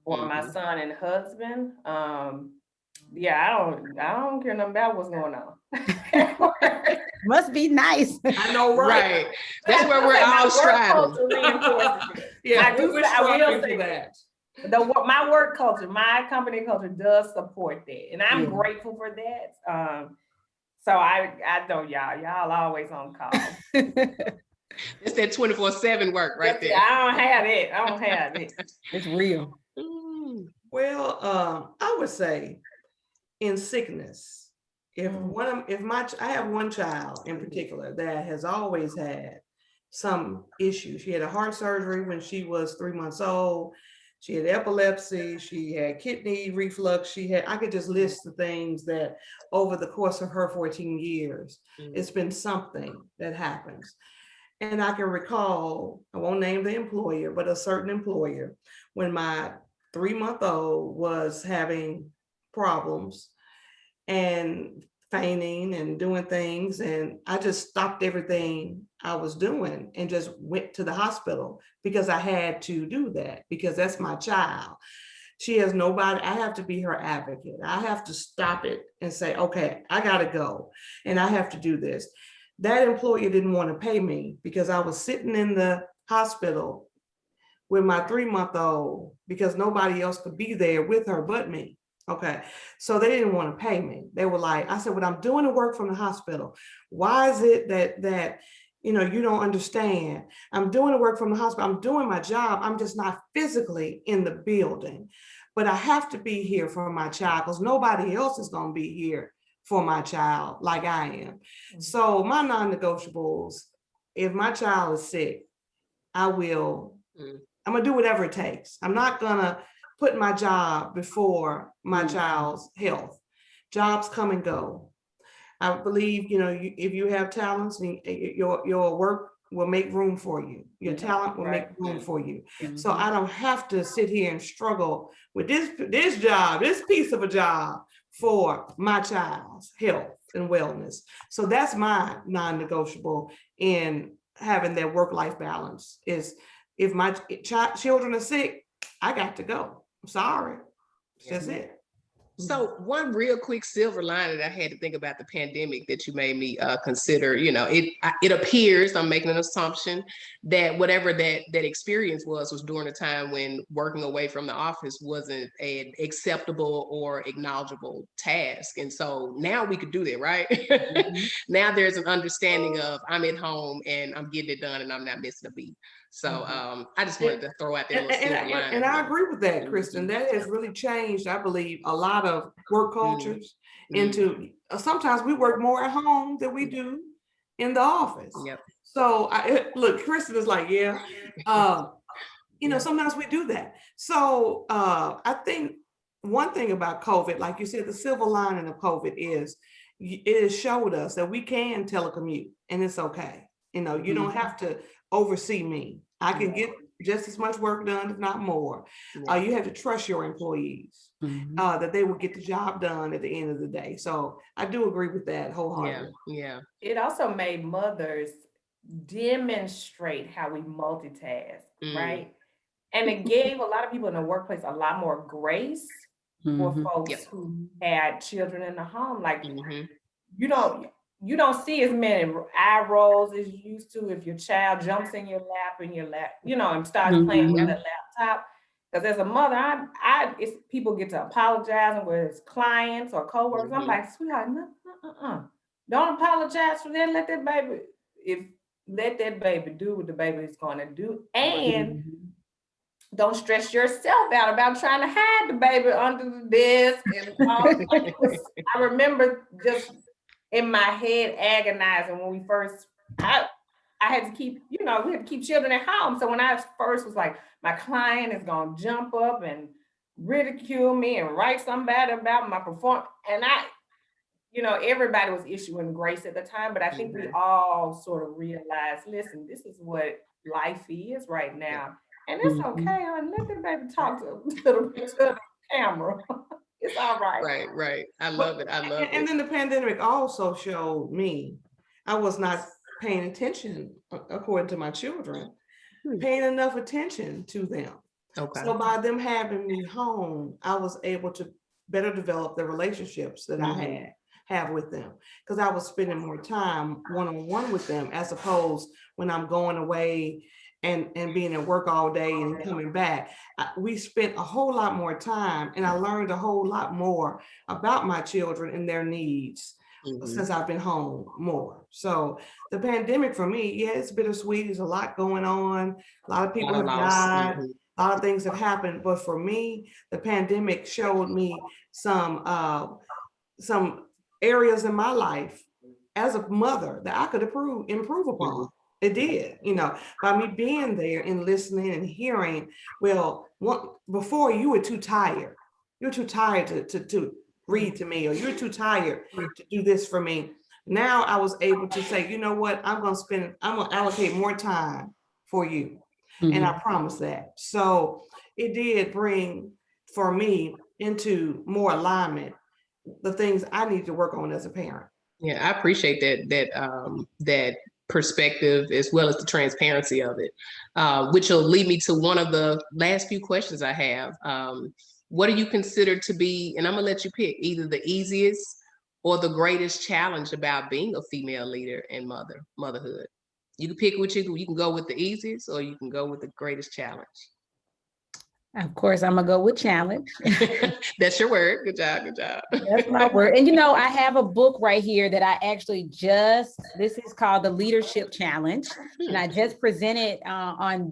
for my son and husband. Yeah, I don't care nothing about what's going on. Must be nice. I know, right? That's where we're all striving. Yeah, I will say that. My work culture, my company culture does support that, and I'm grateful for that. So I know y'all always on call. It's that 24/7 work right there. I don't have it. It's real. Well, I would say in sickness, I have one child in particular that has always had some issues. She had a heart surgery when she was 3 months old. She had epilepsy. She had kidney reflux. I could just list the things that over the course of her 14 years, it's been something that happens. And I can recall, I won't name the employer, but a certain employer, when my 3-month-old was having problems and fainting and doing things. And I just stopped everything I was doing and just went to the hospital because I had to do that because that's my child. She has nobody, I have to be her advocate. I have to stop it and say, okay, I gotta go and I have to do this. That employer didn't want to pay me because I was sitting in the hospital with my 3-month-old because nobody else could be there with her but me. Okay, so they didn't want to pay me. They were like, I said, well, I'm doing the work from the hospital. Why is it that you don't understand? I'm doing the work from the hospital. I'm doing my job. I'm just not physically in the building, but I have to be here for my child because nobody else is going to be here for my child like I am. Mm-hmm. So my non-negotiables, if my child is sick, I'm gonna do whatever it takes. I'm not gonna put my job before my child's health. Jobs come and go. I believe, if you have talents, your work will make room for you. Your talent will make room for you. So I don't have to sit here and struggle with this job, this piece of a job for my child's health and wellness. So that's my non-negotiable in having that work-life balance is if my children are sick, I got to go. I'm sorry. That's it. So one real quick silver lining that I had to think about the pandemic that you made me consider, it appears, I'm making an assumption, that whatever that experience was during a time when working away from the office wasn't an acceptable or acknowledgeable task. And so now we could do that, right? Now there's an understanding of I'm at home and I'm getting it done and I'm not missing a beat. So I just wanted to throw out that and I agree with that, Kristin. That has really changed, I believe, a lot of work cultures into sometimes we work more at home than we do in the office. Yep. So look, Kristin is like, sometimes we do that. So I think one thing about COVID, like you said, the silver lining of COVID is it has showed us that we can telecommute and it's okay. You don't have to oversee me. I can get just as much work done, if not more. You have to trust your employees that they will get the job done at the end of the day. So I do agree with that wholeheartedly. Yeah. It also made mothers demonstrate how we multitask, right? And it gave a lot of people in the workplace a lot more grace for folks who had children in the home. Like you don't see as many eye rolls as you used to if your child jumps in your lap and starts playing with the laptop. Because as a mother, it's people get to apologize with clients or coworkers. I'm like, sweetheart, no, don't apologize for that. Let that baby do what the baby is going to do, and don't stress yourself out about trying to hide the baby under the desk and all. I remember just in my head agonizing when we first, I had to keep, we had to keep children at home. So when I first was like, my client is going to jump up and ridicule me and write something bad about my performance. And everybody was issuing grace at the time, but I think we all sort of realized, listen, this is what life is right now. And it's okay, let the baby talk to the camera. It's all right. Right. I love it. And then the pandemic also showed me I was not paying attention, according to my children, paying enough attention to them. Okay. So by them having me home, I was able to better develop the relationships that I have with them because I was spending more time one-on-one with them as opposed when I'm going away and being at work all day and coming back. We spent a whole lot more time and I learned a whole lot more about my children and their needs since I've been home more. So the pandemic for me, it's bittersweet. There's a lot going on. A lot of people have died. A lot of things have happened. But for me, the pandemic showed me some areas in my life as a mother that I could improve upon. It did, by me being there and listening and hearing. Before you were too tired. You were too tired to read to me, or you're too tired to do this for me. Now I was able to say, you know what, I'm going to allocate more time for you. And I promise that. So it did bring for me into more alignment the things I need to work on as a parent. Yeah, I appreciate that perspective, as well as the transparency of it, which will lead me to one of the last few questions I have. What do you consider to be, and I'm gonna let you pick, either the easiest or the greatest challenge about being a female leader and motherhood? You can pick which you can go with the easiest, or you can go with the greatest challenge. Of course, I'm gonna go with challenge. That's your word. Good job. Good job. That's my word. And I have a book right here that I actually this is called the Leadership Challenge. And I just presented on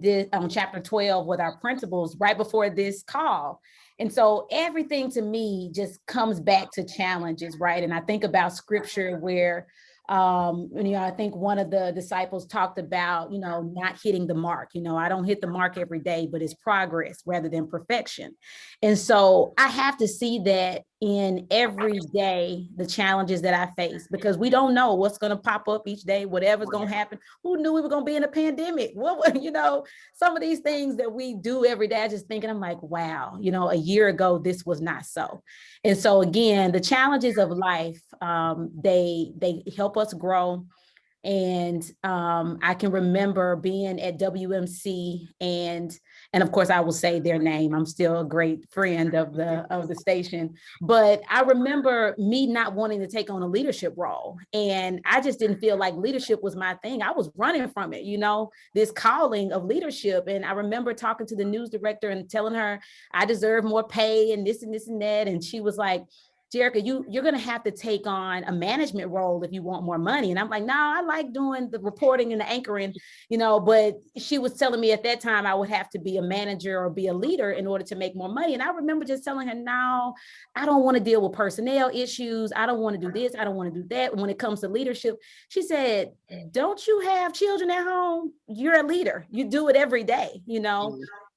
chapter 12 with our principals right before this call. And so everything to me just comes back to challenges, right? And I think about scripture where I think one of the disciples talked about, not hitting the mark. I don't hit the mark every day, but it's progress rather than perfection. And so I have to see that in every day, the challenges that I face, because we don't know what's going to pop up each day, whatever's going to happen. Who knew we were going to be in a pandemic? Some of these things that we do every day, I just thinking, I'm like, wow, a year ago, this was not so. And so again, the challenges of life, they help us grow. And I can remember being at WMC, and of course I will say their name. I'm still a great friend of the station, but I remember me not wanting to take on a leadership role, and I just didn't feel like leadership was my thing. I was running from it, this calling of leadership. And I remember talking to the news director and telling her I deserve more pay and this and this and that, and she was like, Jerica, you're going to have to take on a management role if you want more money. And I'm like, no, I like doing the reporting and the anchoring, but she was telling me at that time I would have to be a manager or be a leader in order to make more money. And I remember just telling her, no, I don't want to deal with personnel issues. I don't want to do this. I don't want to do that. When it comes to leadership, she said, don't you have children at home? You're a leader. You do it every day,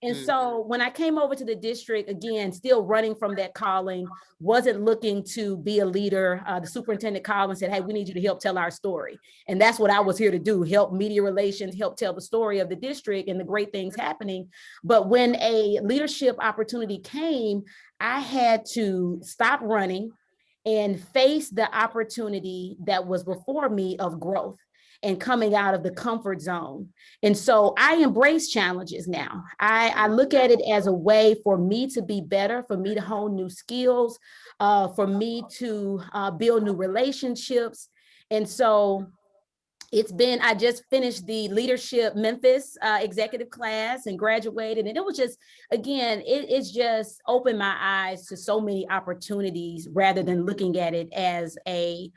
And so when I came over to the district, again, still running from that calling, wasn't looking to be a leader. The superintendent called and said, hey, we need you to help tell our story. And that's what I was here to do, help media relations, help tell the story of the district and the great things happening. But when a leadership opportunity came, I had to stop running and face the opportunity that was before me of growth and coming out of the comfort zone. And so I embrace challenges now. I look at it as a way for me to be better, for me to hone new skills, for me to build new relationships. And so I just finished the Leadership Memphis executive class and graduated. And it was just, again, it's just opened my eyes to so many opportunities rather than looking at it as a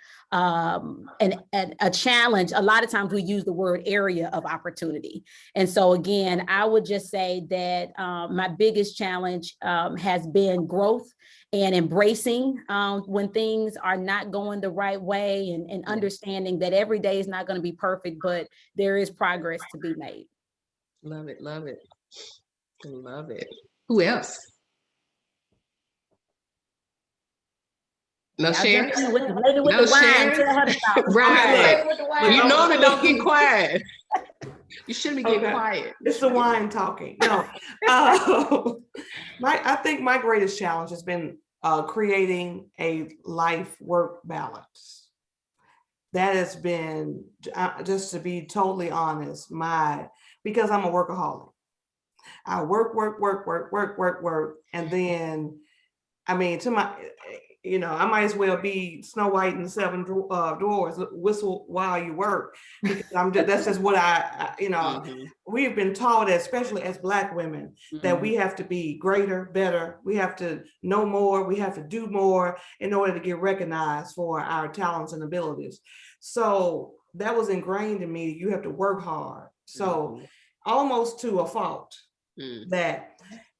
challenge. A lot of times we use the word area of opportunity. And so again, I would just say that my biggest challenge has been growth and embracing when things are not going the right way, and understanding that every day is not going to be perfect, but there is progress to be made. Love it. Love it. Love it. Who else? No, Sharon? With the lady with the wine. Tell her to stop. Right. You normally don't get quiet. You shouldn't be getting quiet. It's the wine talking. No. I think my greatest challenge has been creating a life-work balance. That has been, just to be totally honest, because I'm a workaholic. I work. And then, I might as well be Snow White and the Seven Dwarfs, whistle while you work, because that's just what we have been taught, especially as Black women, that we have to be greater, better. We have to know more. We have to do more in order to get recognized for our talents and abilities. So that was ingrained in me. You have to work hard. So almost to a fault that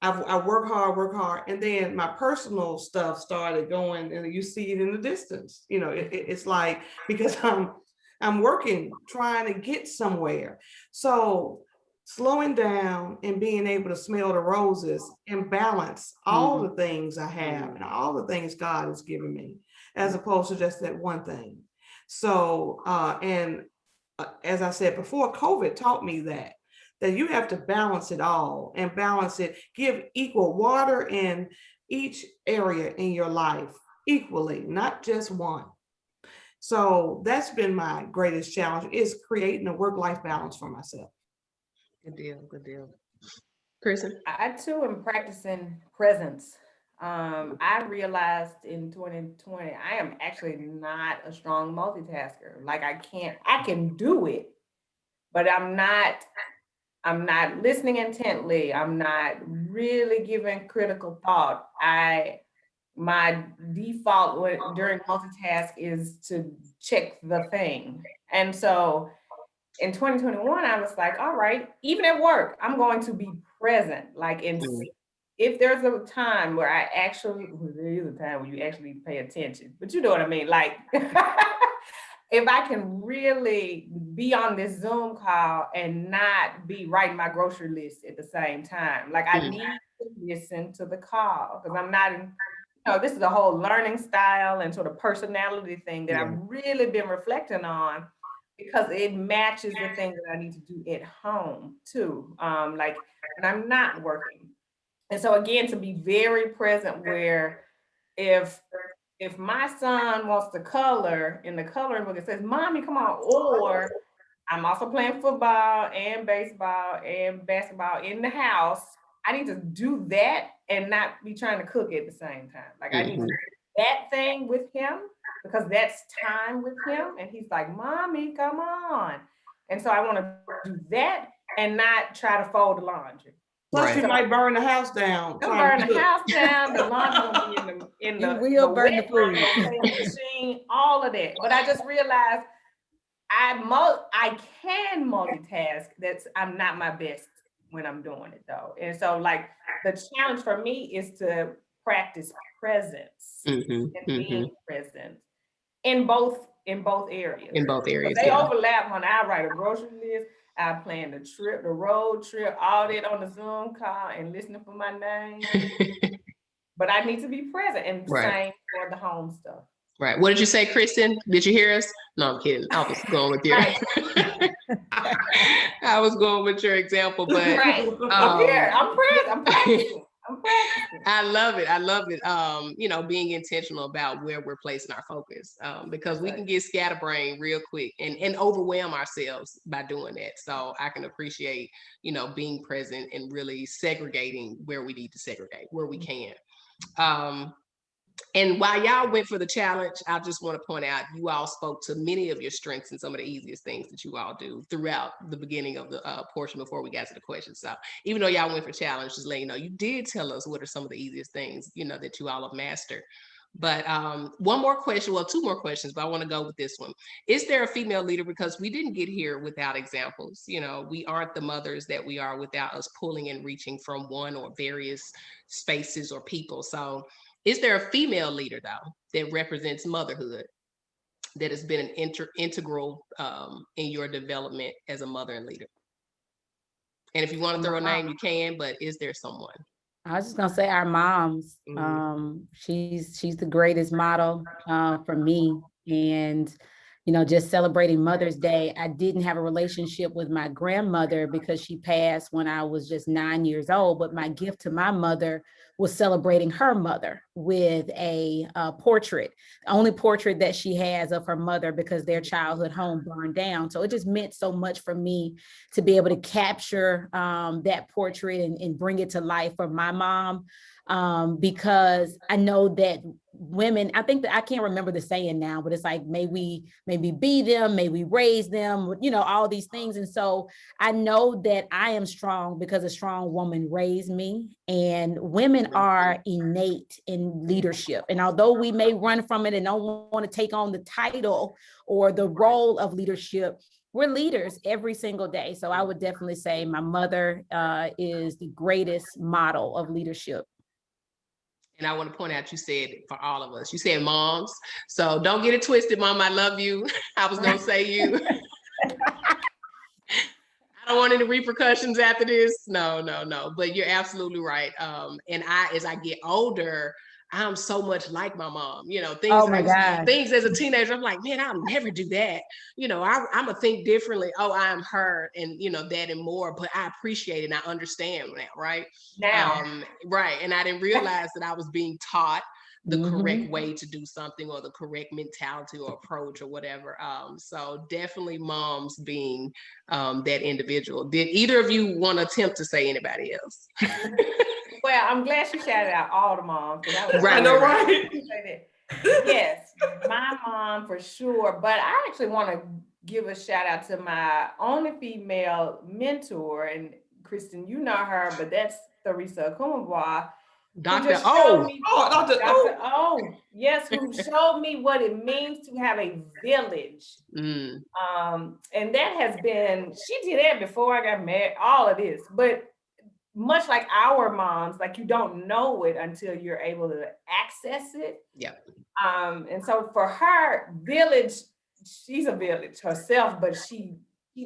I work hard. And then my personal stuff started going, and you see it in the distance. It's like, because I'm working, trying to get somewhere. So slowing down and being able to smell the roses and balance all the things I have and all the things God has given me, as opposed to just that one thing. So, as I said before, COVID taught me that you have to balance it all and balance it, give equal water in each area in your life equally, not just one. So that's been my greatest challenge, is creating a work-life balance for myself. Good deal. Good deal. Kristin? I too am practicing presence. I realized in 2020, I am actually not a strong multitasker. Like I can do it, but I'm not listening intently. I'm not really giving critical thought. My default during multitask is to check the thing. And so in 2021, I was like, all right, even at work, I'm going to be present. Like if there's a time where there is a time where you actually pay attention, but you know what I mean? Like if I can really be on this Zoom call and not be writing my grocery list at the same time, like I need to listen to the call, because I'm not in, this is a whole learning style and sort of personality thing that I've really been reflecting on, because it matches the things that I need to do at home too. Like when I'm not working. And so again, to be very present, where if my son wants to color in the coloring book, it says, "Mommy, come on," or I'm also playing football and baseball and basketball in the house, I need to do that and not be trying to cook at the same time. Like I need to do that thing with him, because that's time with him. And he's like, "Mommy, come on." And so I want to do that and not try to fold the laundry. Plus, you might burn the house down. You'll burn the house down. The laundry will be in the You will burn the food machine, all of that. But I just realized I can multitask. I'm not my best when I'm doing it though. And so like the challenge for me is to practice presence and being present in both areas. In both areas. They overlap. When I write a grocery list, I plan the road trip, all that on the Zoom call and listening for my name. But I need to be present, and same for the home stuff. Right. What did you say, Kristin? Did you hear us? No, I'm kidding. I was going with your I was going with your example, but I'm here. I'm practicing. I love it. I love it. Being intentional about where we're placing our focus, because we can get scatterbrained real quick and overwhelm ourselves by doing that. So I can appreciate, being present and really segregating where we need to segregate, where we can. And while y'all went for the challenge, I just want to point out, you all spoke to many of your strengths and some of the easiest things that you all do throughout the beginning of the portion before we got to the questions. So even though y'all went for challenge, just let you know, you did tell us what are some of the easiest things, that you all have mastered. But one more question, well, two more questions, but I want to go with this one. Is there a female leader? Because we didn't get here without examples. We aren't the mothers that we are without us pulling and reaching from one or various spaces or people. So is there a female leader, though, that represents motherhood, that has been an integral in your development as a mother and leader? And if you want to throw a name, you can, but is there someone? I was just gonna say our moms. She's the greatest model for me. And just celebrating Mother's Day, I didn't have a relationship with my grandmother because she passed when I was just 9 years old. But my gift to my mother was celebrating her mother with a portrait, the only portrait that she has of her mother, because their childhood home burned down. So it just meant so much for me to be able to capture that portrait and bring it to life for my mom. Because I know that women, I think that I can't remember the saying now, but it's like, may we be them, may we raise them, all these things. And so I know that I am strong because a strong woman raised me, and women are innate in leadership. And although we may run from it and don't want to take on the title or the role of leadership, we're leaders every single day. So I would definitely say my mother is the greatest model of leadership. And I want to point out, you said for all of us, you said moms. So don't get it twisted, Mom. I love you. I was going to say you. I don't want any repercussions after this. No. But you're absolutely right. And as I get older, I'm so much like my mom, you know, things, Oh my God. things as a teenager, I'm like, man, I'll never do that. You know, I'm gonna think differently. Oh, I'm her, and you know, that and more, but I appreciate it and I understand that, right? Now. Right. And I didn't realize that I was being taught the correct Mhm. way to do something, or the correct mentality or approach or whatever. So definitely moms being that individual. Did either of you want to attempt to say anybody else? Well, I'm glad she shouted out all the moms. Right, I know, right. right? Yes, my mom for sure. But I actually want to give a shout out to my only female mentor, and Kristin, you know her, but that's Theresa Kumaba, who Dr. just showed O. me, Oh, Dr. Dr. O, yes, who showed me what it means to have a village. Mm, And that has been, she did that before I got married, all of this, but much like our moms, like you don't know it until you're able to access it. yeah. And so for her, village, she's a village herself, but she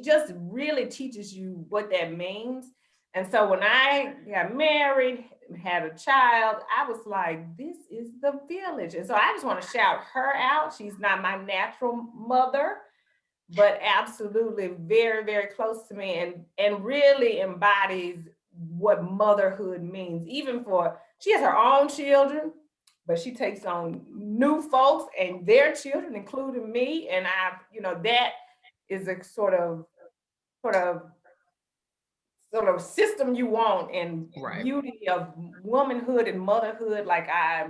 just really teaches you what that means. And so when I got married, had a child, I was like, this is the village. And so I just want to shout her out. She's not my natural mother, but absolutely very, very close to me, and really embodies what motherhood means. Even for, she has her own children, but she takes on new folks and their children, including me. And that is a sort of system you want, and Right. beauty of womanhood and motherhood, like I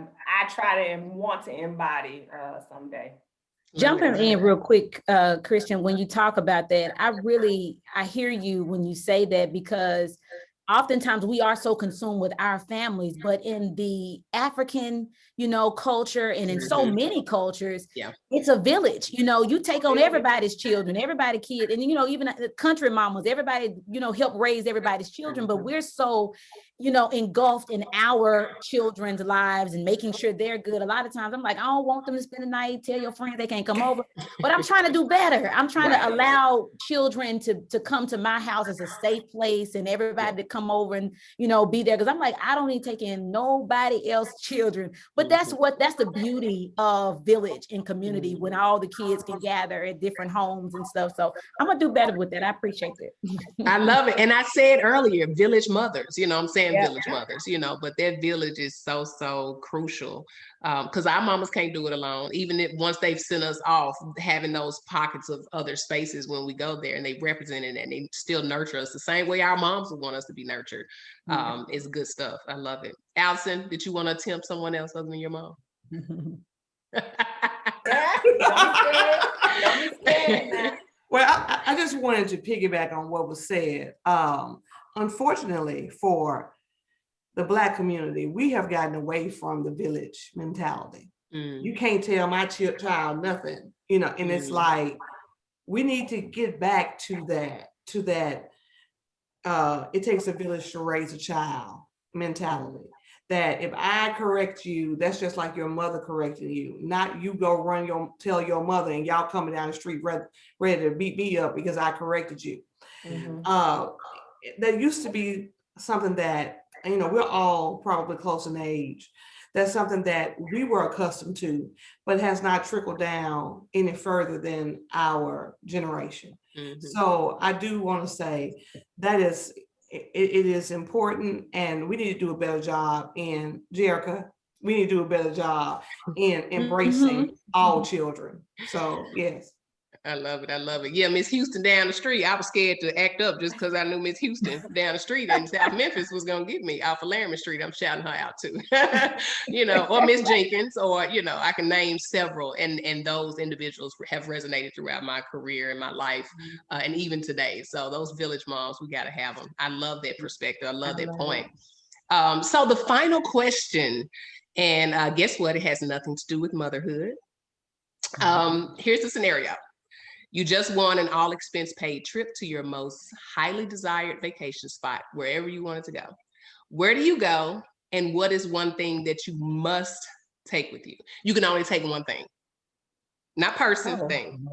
try to and want to embody someday. Jumping in real quick, Christian, when you talk about that, I hear you when you say that, because oftentimes we are so consumed with our families, but in the African, culture, and in so many cultures, Yeah. it's a village. You take on everybody's children, everybody's kid, and even the country mamas, everybody, help raise everybody's children, but we're so engulfed in our children's lives and making sure they're good. A lot of times I'm like, I don't want them to spend the night, tell your friends they can't come over, but I'm trying to do better. I'm trying to allow children to come to my house as a safe place, and everybody to come over and, be there. Cause I'm like, I don't need to take in nobody else's children, but that's the beauty of village and community, when all the kids can gather at different homes and stuff. So I'm gonna do better with that. I appreciate that. I love it. And I said earlier, village mothers, I'm saying village mothers, but that village is so, so crucial. Because our mamas can't do it alone. Even if once they've sent us off, having those pockets of other spaces when we go there, and they represent it and they still nurture us the same way our moms would want us to be nurtured. It's good stuff. I love it. Allison, did you want to attempt someone else other than your mom? Well, I just wanted to piggyback on what was said. Unfortunately, for the Black community, we have gotten away from the village mentality. You can't tell my child nothing, and it's like, we need to get back to that. It takes a village to raise a child mentality. That if I correct you, that's just like your mother correcting you. Not you go tell your mother and y'all coming down the street ready to beat me up because I corrected you. That used to be something that, we're all probably close in age. That's something that we were accustomed to, but has not trickled down any further than our generation. So I do want to say that it is important, and we need to do a better job in Jerica. We need to do a better job in embracing all children. So yes. I love it. I love it. Yeah, Miss Houston down the street. I was scared to act up just because I knew Miss Houston down the street in South Memphis was going to get me off of Laramie Street. I'm shouting her out too, or Miss Jenkins, or, I can name several. And those individuals have resonated throughout my career and my life, and even today. So those village moms, we got to have them. I love that perspective. I love that point. So the final question, and guess what? It has nothing to do with motherhood. Here's the scenario. You just won an all expense paid trip to your most highly desired vacation spot, wherever you wanted to go. Where do you go? And what is one thing that you must take with you? You can only take one thing. Not person, thing.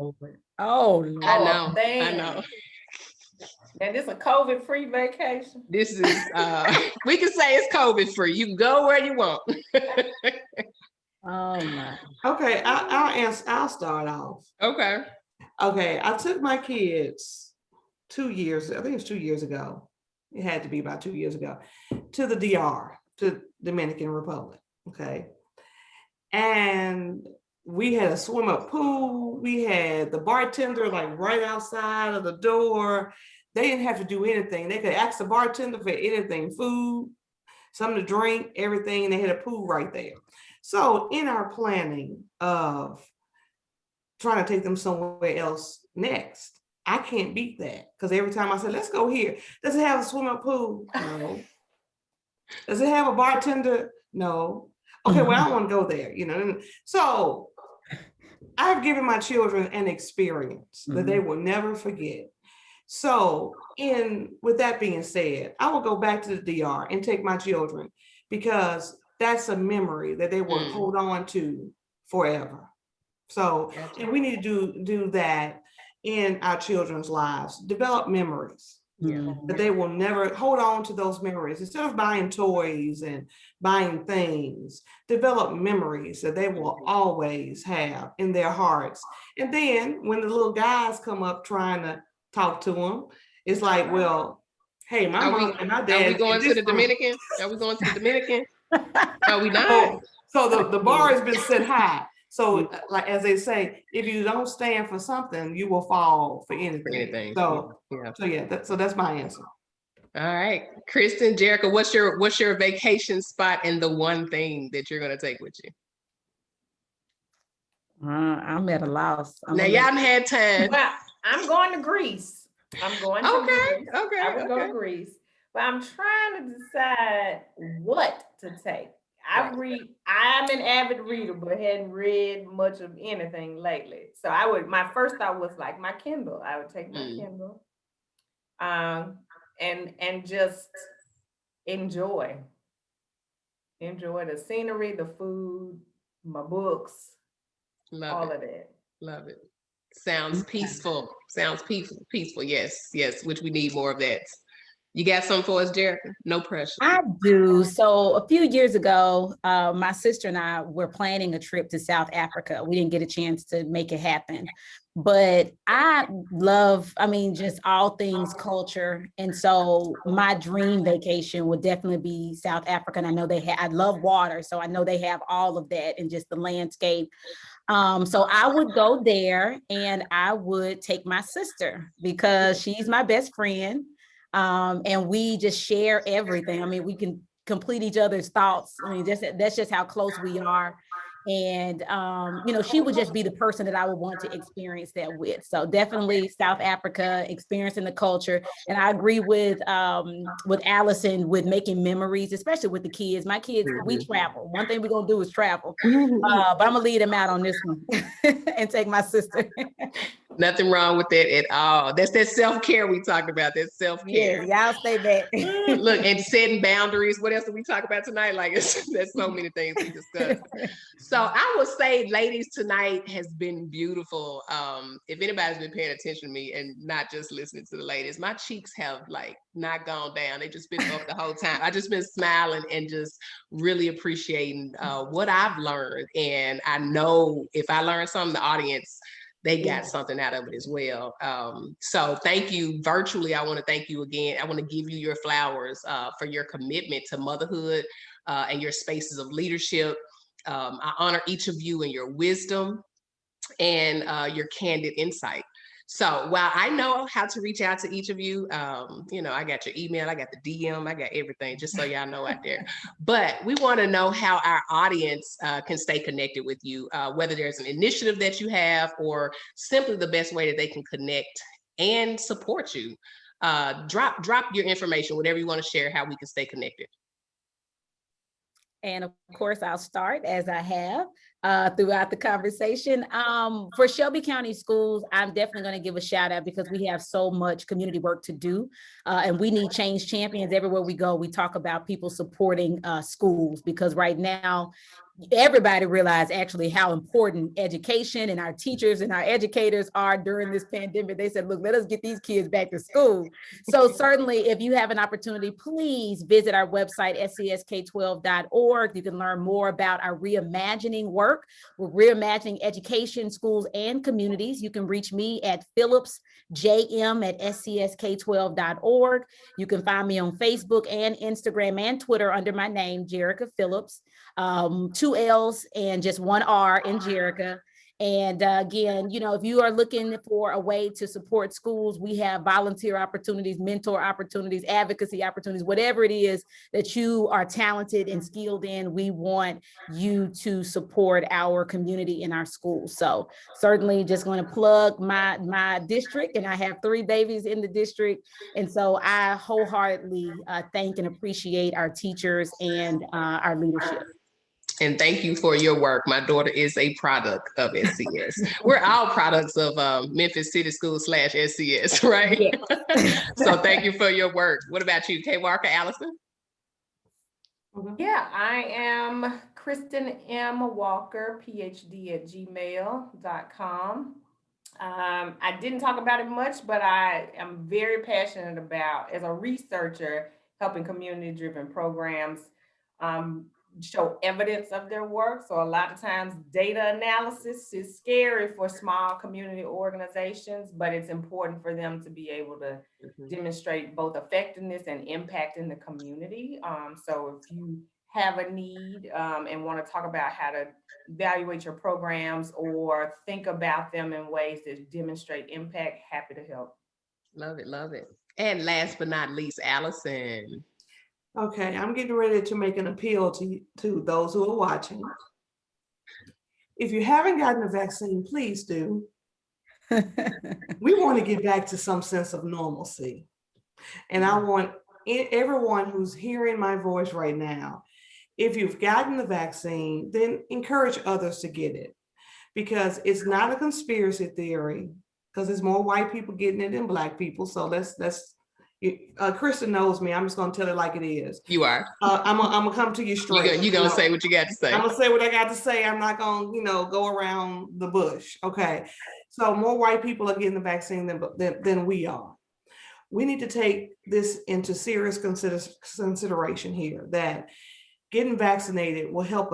Oh, Lord. I know. And this is a COVID-free vacation. This is, we can say it's COVID-free. You can go where you want. Oh my. Okay, I'll answer. I'll start off. Okay. Okay, I took my kids 2 years. I think it's 2 years ago. It had to be about 2 years ago to the DR, to Dominican Republic. Okay, and we had a swim up pool. We had the bartender like right outside of the door. They didn't have to do anything. They could ask the bartender for anything, food, something to drink, everything. And they had a pool right there. So in our planning of trying to take them somewhere else next, I can't beat that, because every time I say, let's go here, does it have a swimming pool? No. Does it have a bartender? No. Okay, well, I don't want to go there, you know. So I've given my children an experience that they will never forget. So with that being said, I will go back to the DR and take my children, because that's a memory that they will hold on to forever. So, and we need to do that in our children's lives, develop memories. Yeah. That they will never hold on to those memories. Instead of buying toys and buying things, develop memories that they will always have in their hearts. And then when the little guys come up trying to talk to them, it's like, well, hey, my mom and my dad. Are we going to the Dominican? Are we going to the Dominican? No, we not. So the bar has been set high. So like, as they say, if you don't stand for something, you will fall for anything. So that's my answer. All right, Kristin, Jerica, what's your vacation spot and the one thing that you're going to take with you? I'm at a loss. Now y'all haven't had time. Well, I'm going to Greece. I'm going to Greece. Okay. I would go to Greece, but I'm trying to decide what to take. I'm an avid reader, but hadn't read much of anything lately. So my first thought was like my Kindle. I would take my Kindle, and just enjoy the scenery, the food, my books, all of that. Love it. Sounds peaceful. Sounds peaceful. Yes, which we need more of that. You got something for us, Jerica? No pressure. I do. So a few years ago, my sister and I were planning a trip to South Africa. We didn't get a chance to make it happen, but I love, just all things culture. And so my dream vacation would definitely be South Africa. And I know I love water. So I know they have all of that and just the landscape. So I would go there and I would take my sister because she's my best friend. And we just share everything. We can complete each other's thoughts. That's just how close we are. And, she would just be the person that I would want to experience that with. So definitely South Africa, experiencing the culture. And I agree with Allison with making memories, especially with the kids. My kids, we travel. One thing we're going to do is travel. But I'm going to lead them out on this one and take my sister. Nothing wrong with that at all. That's that self-care we talked about. That's self-care. Yeah, y'all stay back. Look, and setting boundaries. What else did we talk about tonight? Like, there's so many things we discussed. So I would say, ladies, tonight has been beautiful. If anybody's been paying attention to me and not just listening to the ladies, my cheeks have not gone down. They've just been up the whole time. I've just been smiling and just really appreciating what I've learned. And I know if I learn something, the audience, they got something out of it as well. So thank you virtually. I want to thank you again. I want to give you your flowers for your commitment to motherhood and your spaces of leadership. I honor each of you and your wisdom and your candid insight. So while I know how to reach out to each of you, I got your email, I got the DM, I got everything, just so y'all know out there. But we want to know how our audience can stay connected with you, whether there's an initiative that you have or simply the best way that they can connect and support you. Drop your information, whatever you want to share, how we can stay connected. And of course, I'll start as I have. throughout the conversation. For Shelby County Schools, I'm definitely going to give a shout out because we have so much community work to do, and we need change champions everywhere we go. We talk about people supporting schools because right now, everybody realized actually how important education and our teachers and our educators are during this pandemic. They said, look, let us get these kids back to school. So certainly if you have an opportunity, please visit our website, scsk12.org. You can learn more about our reimagining work. We're reimagining education, schools, and communities. You can reach me at phillipsjm@scsk12.org. You can find me on Facebook and Instagram and Twitter under my name, Jerica Phillips. 2 L's and just 1 R in Jerica. And again, you know, if you are looking for a way to support schools, we have volunteer opportunities, mentor opportunities, advocacy opportunities, whatever it is that you are talented and skilled in, we want you to support our community in our schools. So certainly just going to plug my district, and I have 3 babies in the district. And so I wholeheartedly thank and appreciate our teachers and our leadership. And thank you for your work. My daughter is a product of SCS. We're all products of Memphis City Schools / SCS, right? Yeah. So thank you for your work. What about you, Kay Walker, Allison? Yeah, I am Kristin M. Walker, PhD@gmail.com. I didn't talk about it much, but I am very passionate about, as a researcher, helping community-driven programs show evidence of their work. So a lot of times data analysis is scary for small community organizations, but it's important for them to be able to demonstrate both effectiveness and impact in the community. So if you have a need and want to talk about how to evaluate your programs or think about them in ways that demonstrate impact, happy to help. Love it, love it. And last but not least, Allison. Okay, I'm getting ready to make an appeal to those who are watching. If you haven't gotten the vaccine, please do. We want to get back to some sense of normalcy. And I want everyone who's hearing my voice right now, if you've gotten the vaccine, then encourage others to get it, because it's not a conspiracy theory, because there's more white people getting it than Black people. So let's Kristin knows me. I'm just going to tell it like it is. You are. I'm gonna come to you straight. You're gonna say what you got to say. I'm gonna say what I got to say. I'm not gonna, go around the bush. Okay. So more white people are getting the vaccine than we are. We need to take this into serious consideration here, that getting vaccinated will help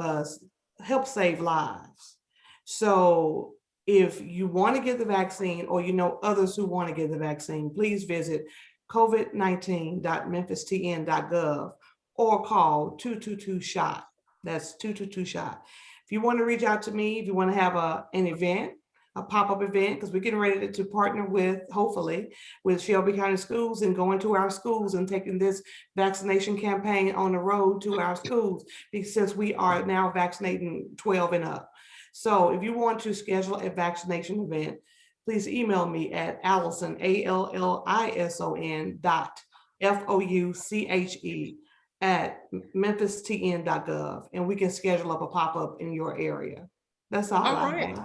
save lives. So if you want to get the vaccine, or others who want to get the vaccine, please visit covid19.memphistn.gov or call 222-SHOT. That's 222-SHOT. If you want to reach out to me, if you want to have an event, a pop-up event, because we're getting ready to partner hopefully with Shelby County Schools and going to our schools and taking this vaccination campaign on the road to our schools, since we are now vaccinating 12 and up. So if you want to schedule a vaccination event, please email me at Allison, ALLISON.FOUCHE@memphistn.gov, and we can schedule up a pop-up in your area. That's all I have.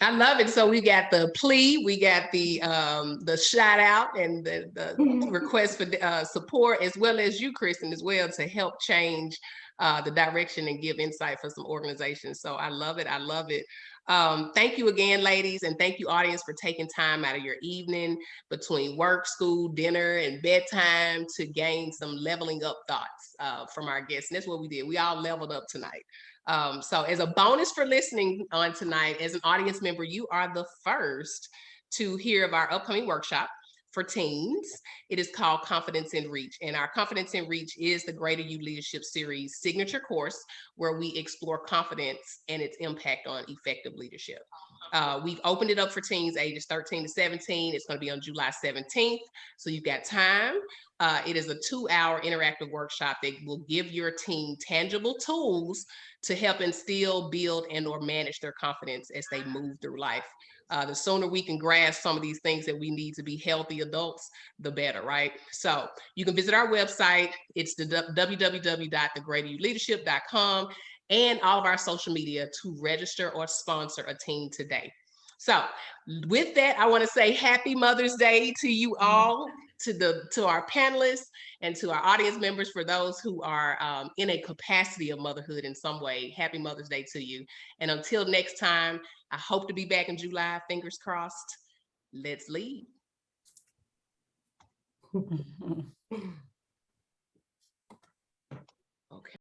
I love it. So we got the plea, we got the shout out, and the request for support, as well as you, Kristin, as well, to help change the direction and give insight for some organizations. So I love it. I love it. Thank you again, ladies, and thank you, audience, for taking time out of your evening between work, school, dinner, and bedtime to gain some leveling up thoughts from our guests. And that's what we did. We all leveled up tonight. So as a bonus for listening on tonight, as an audience member, you are the first to hear of our upcoming workshop for teens. It is called Confidence in Reach. And our Confidence in Reach is the Greater You Leadership Series signature course, where we explore confidence and its impact on effective leadership. We've opened it up for teens ages 13 to 17. It's going to be on July 17th. So you've got time. It is a 2-hour interactive workshop that will give your team tangible tools to help instill, build, and/or manage their confidence as they move through life. The sooner we can grasp some of these things that we need to be healthy adults, the better, right? So you can visit our website. It's the www.thegreateryouleadership.com. and all of our social media to register or sponsor a team today. So with that, I want to say happy Mother's Day to you all, to our panelists, and to our audience members. For those who are in a capacity of motherhood in some way, happy Mother's Day to you. And until next time, I hope to be back in July. Fingers crossed. Let's lead.